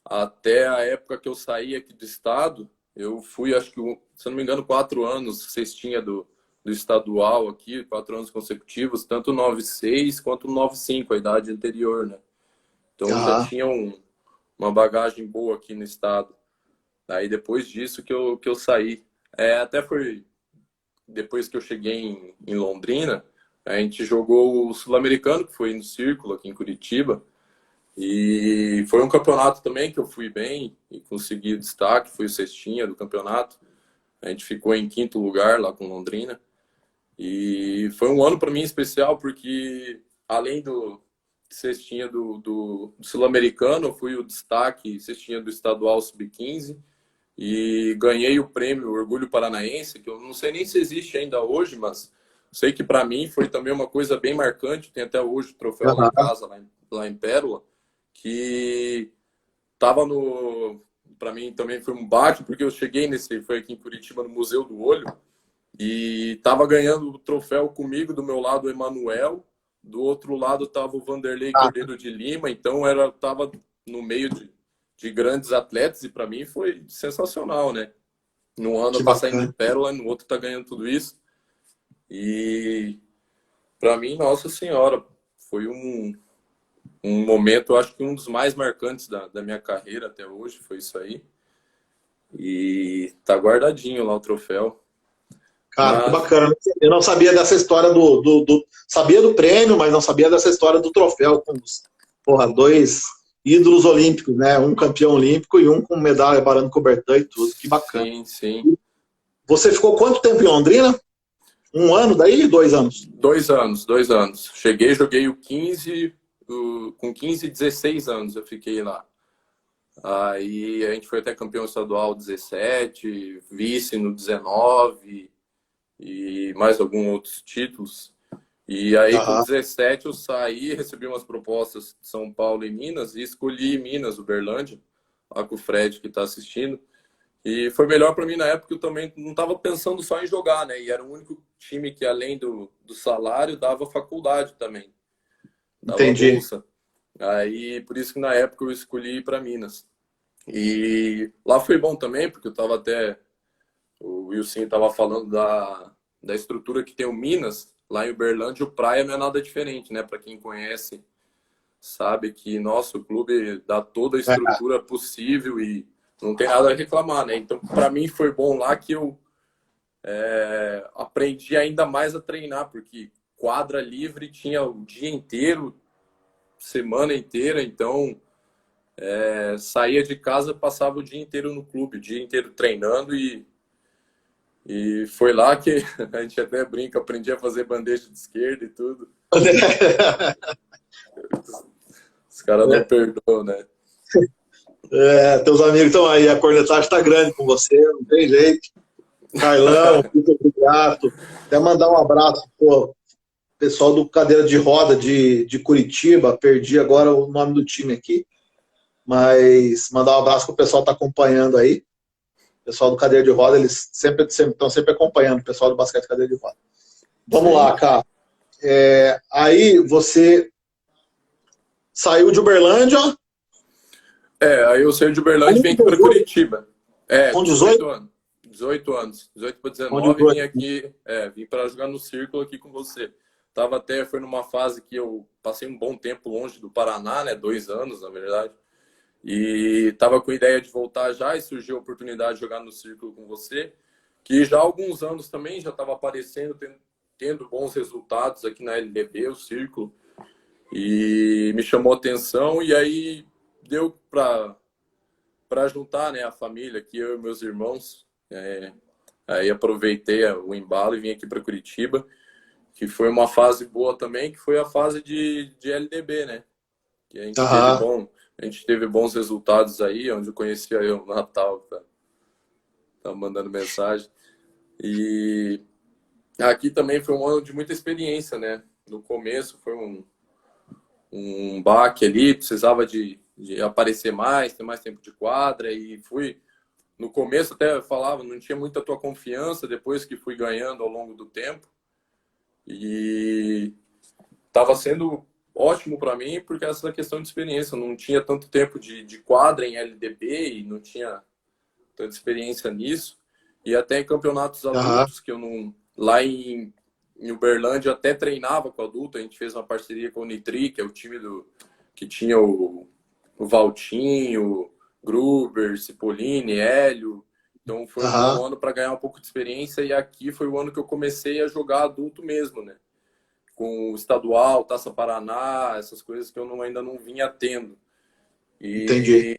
até a época que eu saí aqui do estado, eu fui, acho que, se eu não me engano, 4 anos cestinha do estadual aqui, 4 anos consecutivos, tanto 9,6 quanto 9,5, a idade anterior, né? Então já tinha uma bagagem boa aqui no estado. Aí depois disso que eu saí. Até foi depois que eu cheguei em Londrina, a gente jogou o Sul-Americano, que foi no Círculo aqui em Curitiba. E foi um campeonato também que eu fui bem e consegui destaque, fui o cestinha do campeonato. A gente ficou em 5º lugar lá com Londrina. E foi um ano para mim especial, porque além do cestinha do Sul-Americano, eu fui o destaque cestinha do estadual Sub-15 e ganhei o prêmio Orgulho Paranaense, que eu não sei nem se existe ainda hoje, mas sei que para mim foi também uma coisa bem marcante. Tem até hoje o troféu lá em casa, lá em Pérola, que tava para mim também foi um baque, porque eu cheguei foi aqui em Curitiba, no Museu do Olho, e tava ganhando o troféu comigo, do meu lado o Emanuel, do outro lado tava o Vanderlei Cordeiro de Lima, então tava no meio de grandes atletas, e para mim foi sensacional, né? Num ano eu tô saindo de Pérola, no outro tá ganhando tudo isso. E para mim, nossa senhora, foi um momento, eu acho que um dos mais marcantes da minha carreira até hoje, foi isso aí. E tá guardadinho lá o troféu. Cara, que bacana. Eu não sabia dessa história sabia do prêmio, mas não sabia dessa história do troféu com os, 2 ídolos olímpicos, né? Um campeão olímpico e um com medalha Barano Coubertin e tudo. Que bacana. Sim. Você ficou quanto tempo em Londrina? 1 ano daí? 2 anos? 2 anos. Cheguei, joguei o 15, com 15 e 16 anos eu fiquei lá. Aí a gente foi até campeão estadual 17, vice no 19 e mais alguns outros títulos. E aí com 17 eu saí, recebi umas propostas de São Paulo e Minas e escolhi Minas, Uberlândia, lá com o Fred que está assistindo. E foi melhor para mim na época, eu também não estava pensando só em jogar, né? E era o único time que, além do salário, dava faculdade também. Dava bolsa. Aí, por isso que na época eu escolhi ir para Minas. E lá foi bom também, porque eu estava até... O Wilson estava falando da estrutura que tem o Minas. lá em Uberlândia, o Praia não é nada diferente, né? Para quem conhece, sabe que nosso clube dá toda a estrutura possível e não tem nada a reclamar, né? Então, para mim foi bom lá que eu aprendi ainda mais a treinar, porque quadra livre tinha o dia inteiro, semana inteira, então saía de casa, passava o dia inteiro no clube, o dia inteiro treinando e foi lá que a gente até brinca, aprendi a fazer bandeja de esquerda e tudo. Os caras não perdoam, né? Teus amigos estão aí, a cornetagem está grande com você, não tem jeito. Carlão, muito obrigado. Até mandar um abraço pro pessoal do Cadeira de Roda de Curitiba, perdi agora o nome do time aqui, mas mandar um abraço pro pessoal que está acompanhando aí. O pessoal do Cadeira de Roda, eles estão sempre acompanhando o pessoal do basquete Cadeira de Roda. Vamos lá, cara. Aí você saiu de Uberlândia. Aí eu saí de Uberlândia e vim aqui para Curitiba. Com 18 anos. 18 anos. 18 para 19, vim aqui, vim para jogar no Círculo aqui com você. Foi numa fase que eu passei um bom tempo longe do Paraná, né? 2 anos, na verdade. E tava com ideia de voltar já e surgiu a oportunidade de jogar no Círculo com você, que já há alguns anos também já estava aparecendo, tendo bons resultados aqui na LDB, o Círculo. E me chamou a atenção e aí deu para juntar, né, a família aqui, eu e meus irmãos. Aí aproveitei o embalo e vim aqui para Curitiba, que foi uma fase boa também, que foi a fase de LDB, né? Que a gente teve bons resultados aí, onde eu conheci aí o Natal, tá mandando mensagem. E aqui também foi um ano de muita experiência, né? No começo foi um baque ali, precisava de aparecer mais, ter mais tempo de quadra, e fui... No começo até falava, não tinha muita tua confiança, depois que fui ganhando ao longo do tempo. E estava sendo ótimo para mim, porque essa questão de experiência, eu não tinha tanto tempo de quadra em LDB e não tinha tanta experiência nisso. E até em campeonatos adultos, que eu não... Lá em Uberlândia eu até treinava com adulto, a gente fez uma parceria com o Nitri, que é o time que tinha o Valtinho, Gruber, Cipollini, Hélio. Então foi um bom ano para ganhar um pouco de experiência, e aqui foi o ano que eu comecei a jogar adulto mesmo, né? Com o estadual, Taça Paraná, essas coisas que eu ainda não vinha tendo. Entendi.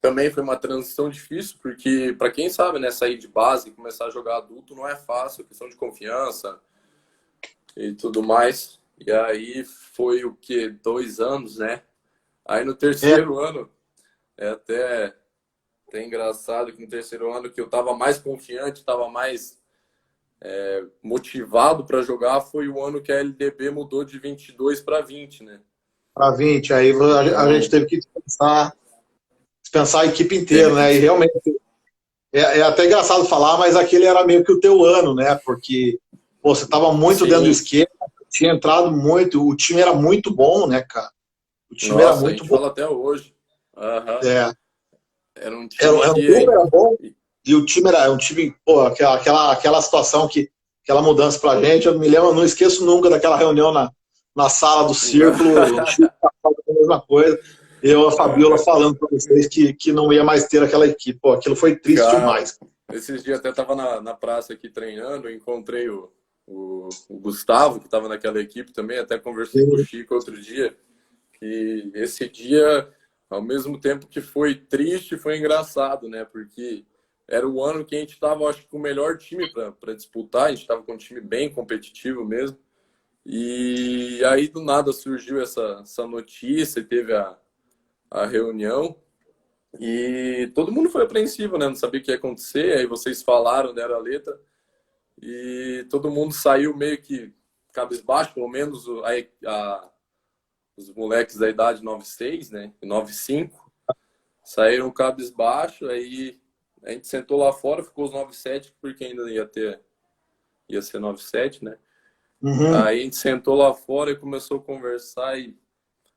Também foi uma transição difícil, porque para quem sabe, né, sair de base e começar a jogar adulto não é fácil, questão de confiança e tudo mais. E aí foi o quê? 2 anos, né? Aí no terceiro ano, até engraçado que no terceiro ano que eu estava mais confiante, estava mais motivado para jogar, foi o ano que a LDB mudou de 22 para 20, né? Para 20, aí a gente teve que dispensar a equipe inteira, né? E realmente é até engraçado falar, mas aquele era meio que o teu ano, né? Porque você estava muito dentro do esquema, tinha entrado muito, o time era muito bom, né, cara? O time era muito bom. Fala até hoje. Era um time o grupo era bom e o time era um time, pô, aquela situação aquela mudança pra gente, eu me lembro, não esqueço nunca daquela reunião na sala do Círculo, o Chico falando a mesma coisa, eu e a Fabiola falando para vocês que não ia mais ter aquela equipe. Pô, aquilo foi triste demais. Esses dias até tava na praça aqui treinando, encontrei o Gustavo, que estava naquela equipe também, até conversei com o Chico outro dia, que esse dia, ao mesmo tempo que foi triste, foi engraçado, né? Porque era o ano que a gente estava, acho que, com o melhor time para disputar, a gente estava com um time bem competitivo mesmo. E aí, do nada, surgiu essa notícia, teve a reunião, e todo mundo foi apreensivo, né? Não sabia o que ia acontecer, aí vocês falaram, deram a letra, e todo mundo saiu meio que cabisbaixo, pelo menos os moleques da idade 96, né? 95, saíram cabisbaixo, aí a gente sentou lá fora, ficou os 97, porque ainda ia ser 97, né? Aí a gente sentou lá fora e começou a conversar, e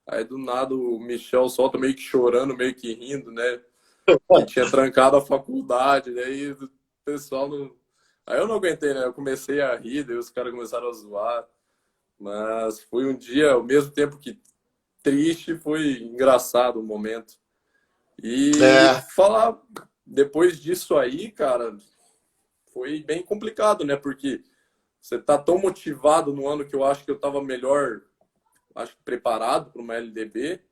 aí do nada o Michel solta meio que chorando, meio que rindo, né? Que tinha trancado a faculdade, né? E o pessoal não... Aí eu não aguentei, né? Eu comecei a rir, daí os caras começaram a zoar. Mas foi um dia, ao mesmo tempo que triste, foi engraçado o momento. E falar, depois disso aí, cara, foi bem complicado, né? Porque você tá tão motivado no ano que eu acho que eu tava melhor, acho que preparado para uma LDB.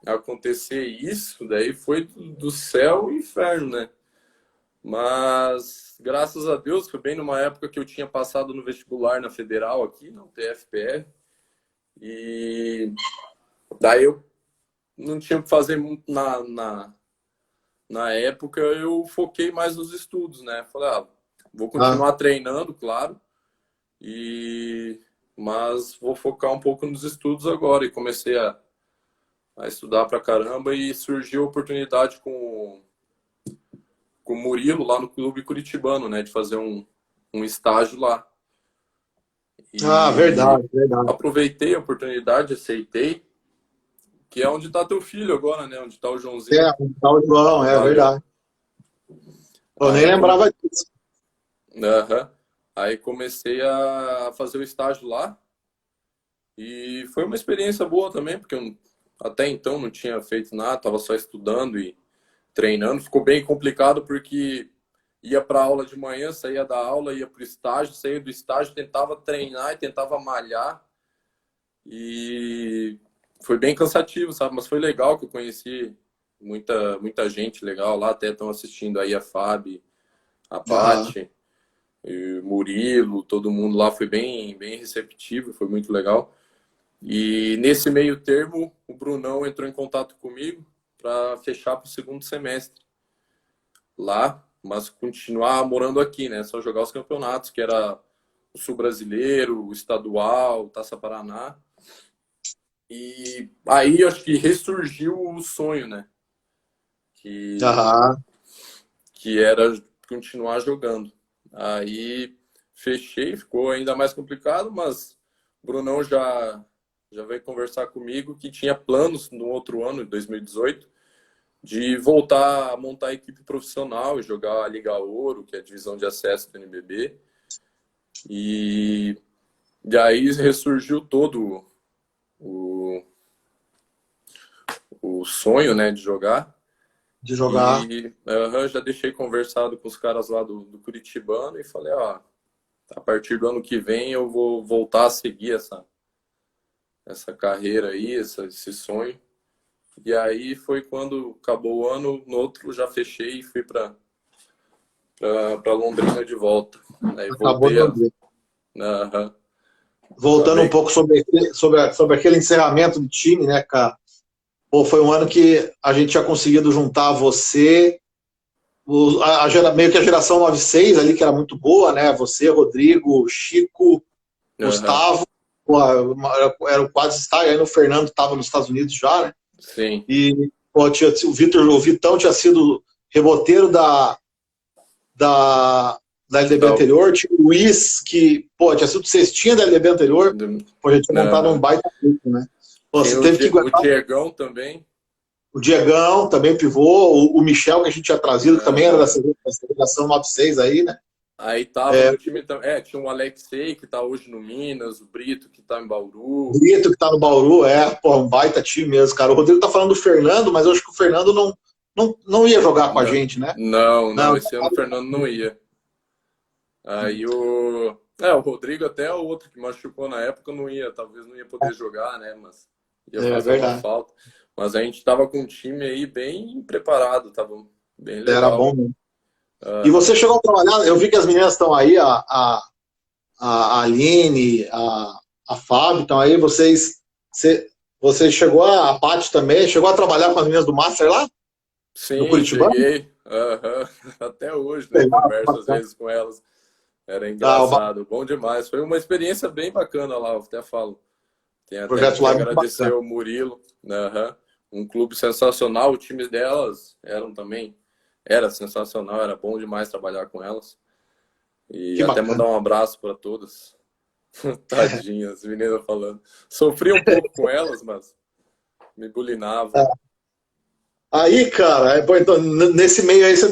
Acontecer isso, daí foi do céu ao inferno, né? Mas, graças a Deus, foi bem numa época que eu tinha passado no vestibular na Federal aqui, no TFPR. E daí eu não tinha o que fazer muito na época, eu foquei mais nos estudos, né? Falei, vou continuar treinando, claro, mas vou focar um pouco nos estudos agora. E comecei a estudar pra caramba e surgiu a oportunidade com o Murilo lá no Clube Curitibano, né? De fazer um estágio lá. Verdade. Aproveitei a oportunidade, aceitei, que é onde está teu filho agora, né? Onde está o Joãozinho. Onde está o João, verdade. Eu nem lembrava disso. Aí comecei a fazer o estágio lá e foi uma experiência boa também, porque eu até então não tinha feito nada, estava só estudando e treinando. Ficou bem complicado porque ia para aula de manhã, saía da aula, ia para o estágio, saía do estágio, tentava treinar e tentava malhar. E foi bem cansativo, sabe? Mas foi legal que eu conheci muita gente legal lá. Até estão assistindo aí a Fábio, a Paty, o Murilo, todo mundo lá foi bem receptivo, foi muito legal. E nesse meio termo, o Brunão entrou em contato comigo para fechar para o segundo semestre lá, mas continuar morando aqui, né? Só jogar os campeonatos, que era o Sul Brasileiro, o Estadual, o Taça Paraná. E aí acho que ressurgiu o sonho, né? Que era continuar jogando. Aí fechei, ficou ainda mais complicado, mas o Brunão já veio conversar comigo que tinha planos no outro ano, em 2018, de voltar a montar a equipe profissional e jogar a Liga Ouro, que é a divisão de acesso do NBB. E aí ressurgiu todo o sonho, né, de jogar. E já deixei conversado com os caras lá do Curitibano e falei, a partir do ano que vem eu vou voltar a seguir essa carreira aí, esse sonho. E aí foi quando acabou o ano, no outro já fechei e fui para Londrina de volta. Aí voltei Voltando um pouco sobre aquele encerramento do time, né, cara? Pô, foi um ano que a gente tinha conseguido juntar você, meio que a geração 96 ali, que era muito boa, né? Você, Rodrigo, Chico, Gustavo, pô, era quase estágio, aí o Fernando estava nos Estados Unidos já, né? Sim. E pô, o Vitão tinha sido reboteiro da LDB anterior, tinha o Luiz, que, pô, tinha sido cestinha da LDB anterior, pô, a gente tinha montado um baita grupo, né? Pô, você teve que aguentar. O Diegão também. O Diegão também pivô, o Michel, que a gente tinha trazido, que também era da geração 96 aí, né? Aí tava no time também. Tinha o Alexei, que tá hoje no Minas, o Brito, que tá em Bauru. O Brito, que tá no Bauru, pô, um baita time mesmo, cara. O Rodrigo tá falando do Fernando, mas eu acho que o Fernando não ia jogar com a gente, né? Não, esse ano o Fernando não ia. Aí o Rodrigo, até o outro que machucou na época, talvez não ia poder jogar, né? Mas ia fazer uma falta. Mas a gente tava com um time aí bem preparado, tava bem legal. Era bom mesmo. E você chegou a trabalhar, eu vi que as meninas estão aí, a Aline, a Fábio, então aí você chegou, a Paty também, chegou a trabalhar com as meninas do Master lá? Sim, cheguei. Até hoje, né? Converso às vezes com elas. Era engraçado, bom demais. Foi uma experiência bem bacana lá, eu até falo. Tem até que agradecer ao Murilo. Um clube sensacional, o time delas era sensacional, era bom demais trabalhar com elas. E que até bacana. mandar um abraço para todas. Tadinhas, meninas falando. Sofri um pouco com elas, mas me bulinavam. Aí, cara, então, nesse meio aí você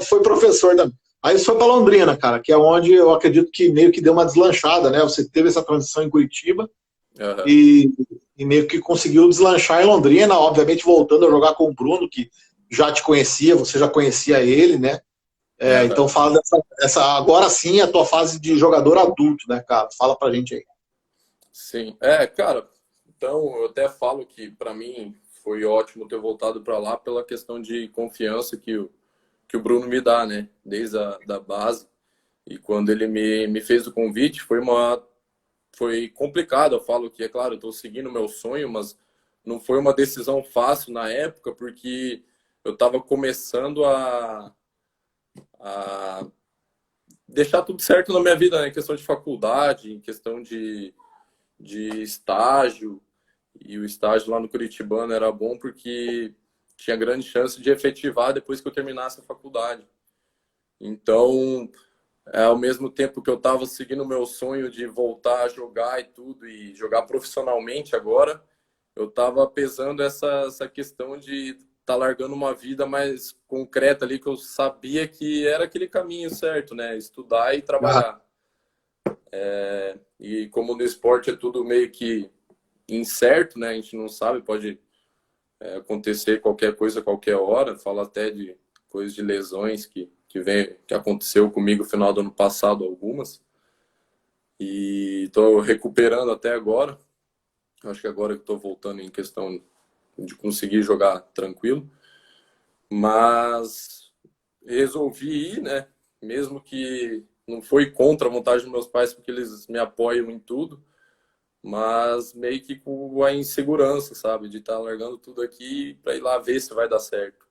foi professor também. Aí você foi para Londrina, cara, que é onde eu acredito que meio que deu uma deslanchada, né? Você teve essa transição em Curitiba e meio que conseguiu deslanchar em Londrina, obviamente voltando a jogar com o Bruno, que já te conhecia, você já conhecia ele, né? Então fala agora sim a tua fase de jogador adulto, né, cara? Fala pra gente aí. Sim, cara, então eu até falo que para mim foi ótimo ter voltado para lá pela questão de confiança que o Bruno me dá, né? Desde a da base. E quando ele me fez o convite, foi complicado. Eu falo que, é claro, eu estou seguindo o meu sonho, mas não foi uma decisão fácil na época, porque eu estava começando a deixar tudo certo na minha vida, né? Em questão de faculdade, em questão de estágio. E o estágio lá no Curitibano era bom porque tinha grande chance de efetivar depois que eu terminasse a faculdade. Então, ao mesmo tempo que eu estava seguindo o meu sonho de voltar a jogar e tudo, e jogar profissionalmente agora, eu estava pesando essa questão de estar largando uma vida mais concreta ali, que eu sabia que era aquele caminho certo, né? Estudar e trabalhar. E como no esporte é tudo meio que incerto, né? A gente não sabe, pode acontecer qualquer coisa a qualquer hora. Fala até de coisas de lesões que aconteceu comigo no final do ano passado, algumas. E estou recuperando até agora. Acho que agora que estou voltando em questão de conseguir jogar tranquilo. Mas resolvi ir, né? Mesmo que não foi contra a vontade dos meus pais, porque eles me apoiam em tudo. Mas meio que com a insegurança, sabe? De estar largando tudo aqui para ir lá ver se vai dar certo.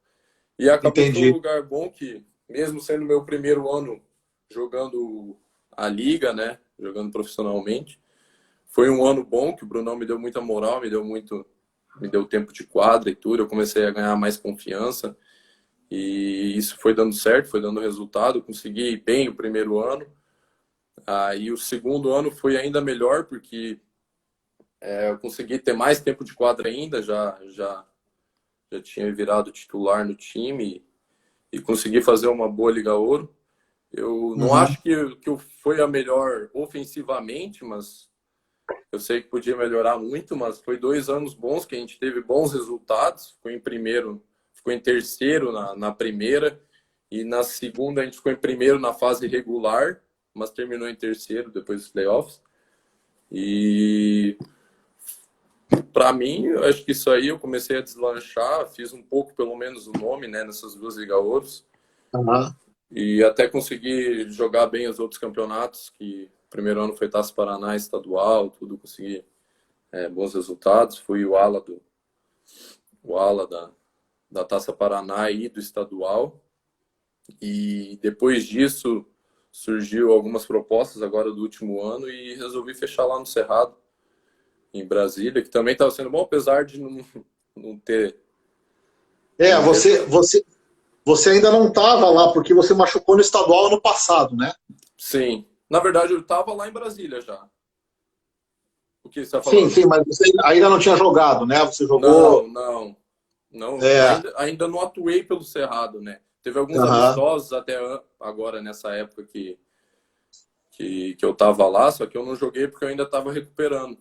E acabou que foi um lugar bom que, mesmo sendo meu primeiro ano jogando a liga, né? Jogando profissionalmente, foi um ano bom que o Brunão me deu muita moral, me deu tempo de quadra e tudo. Eu comecei a ganhar mais confiança e isso foi dando certo, foi dando resultado. Eu consegui ir bem o primeiro ano. Aí o segundo ano foi ainda melhor porque eu consegui ter mais tempo de quadra ainda, já tinha virado titular no time e consegui fazer uma boa Liga Ouro. Eu não acho que foi a melhor ofensivamente, mas eu sei que podia melhorar muito, mas foi 2 anos bons que a gente teve bons resultados. Ficou em terceiro na primeira e na segunda a gente ficou em primeiro na fase regular, mas terminou em terceiro depois dos playoffs. E para mim, eu acho que isso aí eu comecei a deslanchar, fiz um pouco, pelo menos, o nome, né, nessas 2 Liga Ouros. E até consegui jogar bem os outros campeonatos, que o primeiro ano foi Taça Paraná, estadual, tudo, consegui bons resultados. Fui o ala da Taça Paraná e do estadual. E depois disso, surgiu algumas propostas agora do último ano e resolvi fechar lá no Cerrado, em Brasília, que também estava sendo bom, apesar de não ter... Você ainda não estava lá, porque você machucou no estadual ano passado, né? Sim. Na verdade, eu estava lá em Brasília já. O que você está falando? Sim, mas você ainda não tinha jogado, né? Você jogou... Não. Ainda não atuei pelo Cerrado, né? Teve alguns amistosos até agora, nessa época que eu estava lá, só que eu não joguei porque eu ainda estava recuperando.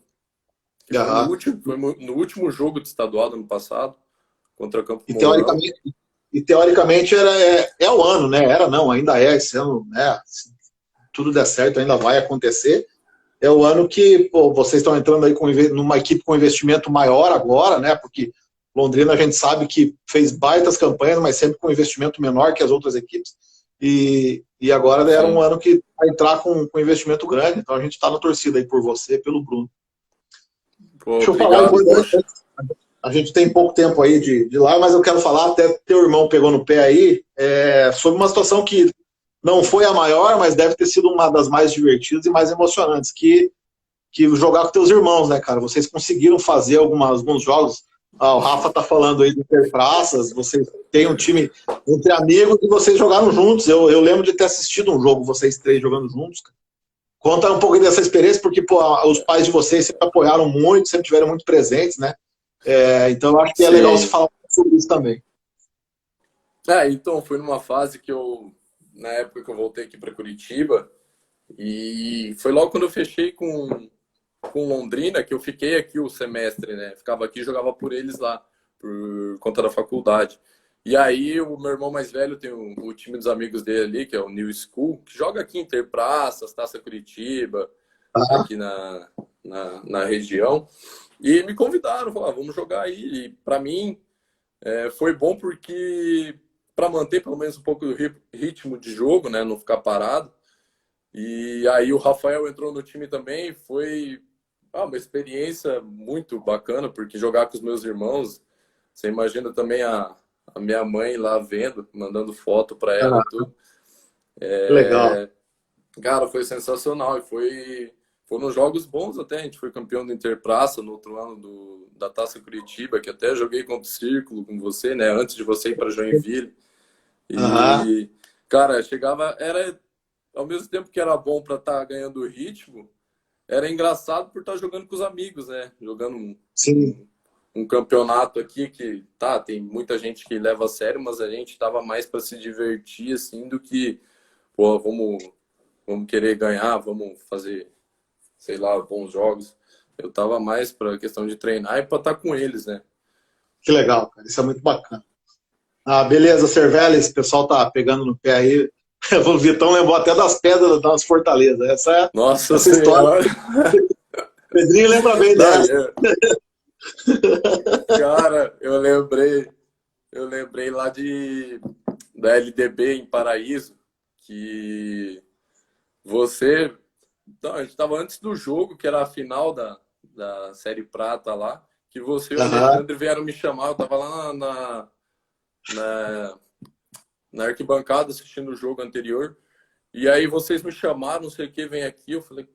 Foi no último jogo de estadual do ano passado, contra Campo Mourão. E teoricamente é o ano, né? Ainda é esse ano, né? Se tudo der certo, ainda vai acontecer. É o ano que vocês estão entrando aí numa equipe com investimento maior agora, né? Porque Londrina a gente sabe que fez baitas campanhas, mas sempre com investimento menor que as outras equipes. E agora era um ano que vai entrar com investimento grande. Então a gente está na torcida aí por você, pelo Bruno. Deixa eu falar importante. A gente tem pouco tempo aí de lá, mas eu quero falar, até teu irmão pegou no pé aí, sobre uma situação que não foi a maior, mas deve ter sido uma das mais divertidas e mais emocionantes, que jogar com teus irmãos, né, cara? Vocês conseguiram fazer alguns jogos. O Rafa tá falando aí de Interpraças, vocês têm um time entre amigos e vocês jogaram juntos. Eu lembro de ter assistido um jogo, vocês 3 jogando juntos. Conta um pouco dessa experiência, porque os pais de vocês sempre apoiaram muito, sempre tiveram muito presentes, né? Então eu acho que é legal você falar sobre isso também. Então foi numa fase que eu na época que eu voltei aqui para Curitiba, e foi logo quando eu fechei com Londrina, que eu fiquei aqui o semestre, né? Ficava aqui e jogava por eles lá, por conta da faculdade. E aí o meu irmão mais velho tem o time dos amigos dele ali, que é o New School, que joga aqui em Interpraças, Taça Curitiba, aqui na região. E me convidaram, falaram, vamos jogar aí. E para mim foi bom porque para manter pelo menos um pouco do ritmo de jogo, né? Não ficar parado. E aí o Rafael entrou no time também, foi uma experiência muito bacana, porque jogar com os meus irmãos, você imagina também a minha mãe lá vendo, mandando foto para ela e tudo. Legal. Cara, foi sensacional e foram jogos bons até. A gente foi campeão do Interpraça no outro ano da Taça Curitiba, que até joguei contra o Círculo com você, né? Antes de você ir para Joinville. E, cara, era ao mesmo tempo que era bom para estar ganhando ritmo, era engraçado por estar jogando com os amigos, né? Jogando um campeonato aqui que, tem muita gente que leva a sério, mas a gente tava mais para se divertir, assim, do que, pô, vamos querer ganhar, vamos fazer, sei lá, bons jogos. Eu tava mais para questão de treinar e para estar com eles, né? Que legal, cara. Isso é muito bacana. Beleza, Cervelli, esse pessoal tá pegando no pé aí. O Vitão lembrou até das pedras das fortalezas. Nossa essa história. Pedrinho lembra bem dessa. Cara, eu lembrei lá da LDB em Paraíso, que você... Então, a gente estava antes do jogo, que era a final da Série Prata lá, que você e o Alexandre vieram me chamar. Eu tava lá na arquibancada assistindo o jogo anterior, e aí vocês me chamaram, não sei o que, vem aqui. Eu falei,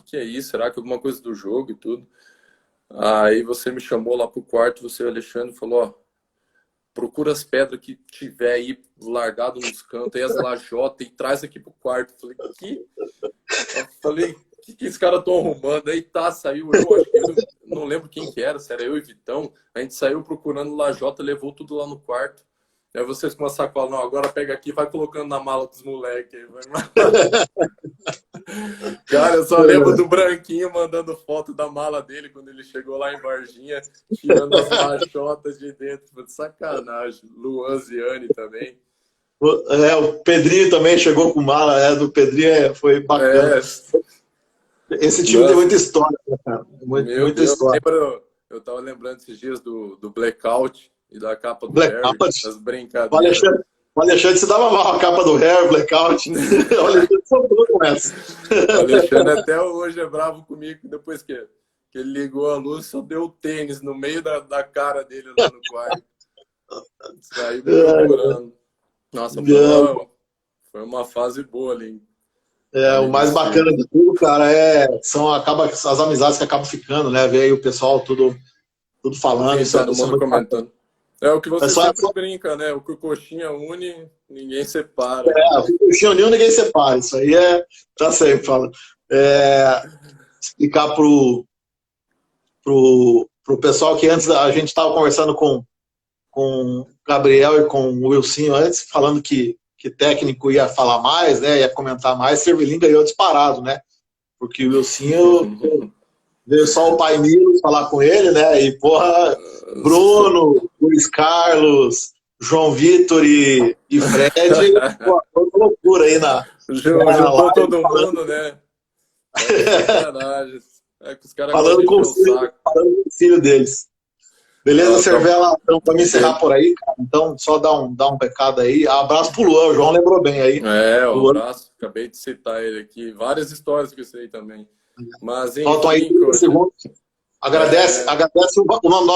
que é isso? Será que é alguma coisa do jogo e tudo? Aí você me chamou lá pro quarto, você e o Alexandre, falou, procura as pedras que tiver aí largado nos cantos, aí as lajotas, e traz aqui pro quarto. Eu falei, que esses caras estão arrumando? Aí saiu eu não lembro quem que era, se era eu e Vitão. A gente saiu procurando lajota, levou tudo lá no quarto. Aí vocês começaram a falar, não, agora pega aqui e vai colocando na mala dos moleques. Cara, eu só lembro do Branquinho mandando foto da mala dele quando ele chegou lá em Varginha, tirando as lajotas de dentro. Foi de sacanagem. Luan Ziani também. O Pedrinho também chegou com mala, do Pedrinho foi bacana. Esse time tem muita história, né, cara? Muita história. Eu tava lembrando esses dias do Blackout e da capa do Harry, as brincadeiras. O Alexandre se dava mal a capa do Harry, Blackout. O Alexandre sofreu com essa. O Alexandre até hoje é bravo comigo, depois que ele ligou a luz, só deu o tênis no meio da cara dele lá no quarto. Saiu me procurando. Nossa, foi uma fase boa ali. O mais bacana de tudo, cara, são as amizades que acabam ficando, né? Ver aí o pessoal tudo falando. Todo mundo comentando. É o que você sempre brinca, né? O que o Coxinha une, ninguém separa. O que o Coxinha uniu, ninguém separa. Isso aí tá sempre falando. Explicar pro pessoal que antes a gente estava conversando com o Gabriel e com o Wilson antes, falando que técnico ia falar mais, né? Ia comentar mais. Cervelin ganhou disparado, né? Porque o Wilson veio só o Pai Milo falar com ele, né? E, porra, Bruno, Luiz Carlos, João Vitor e Fred, pô, foi uma loucura aí juntou todo mundo, né? Sacanagem. Que os caras falando com o filho deles. Beleza, Cervela? Então, para me encerrar por aí, cara, então só dar um recado aí. Abraço pro Luan, o João lembrou bem aí. Um abraço, acabei de citar ele aqui. Várias histórias que eu sei também. Mas, enfim, faltam aí 30 segundos. Agradece o nome nosso.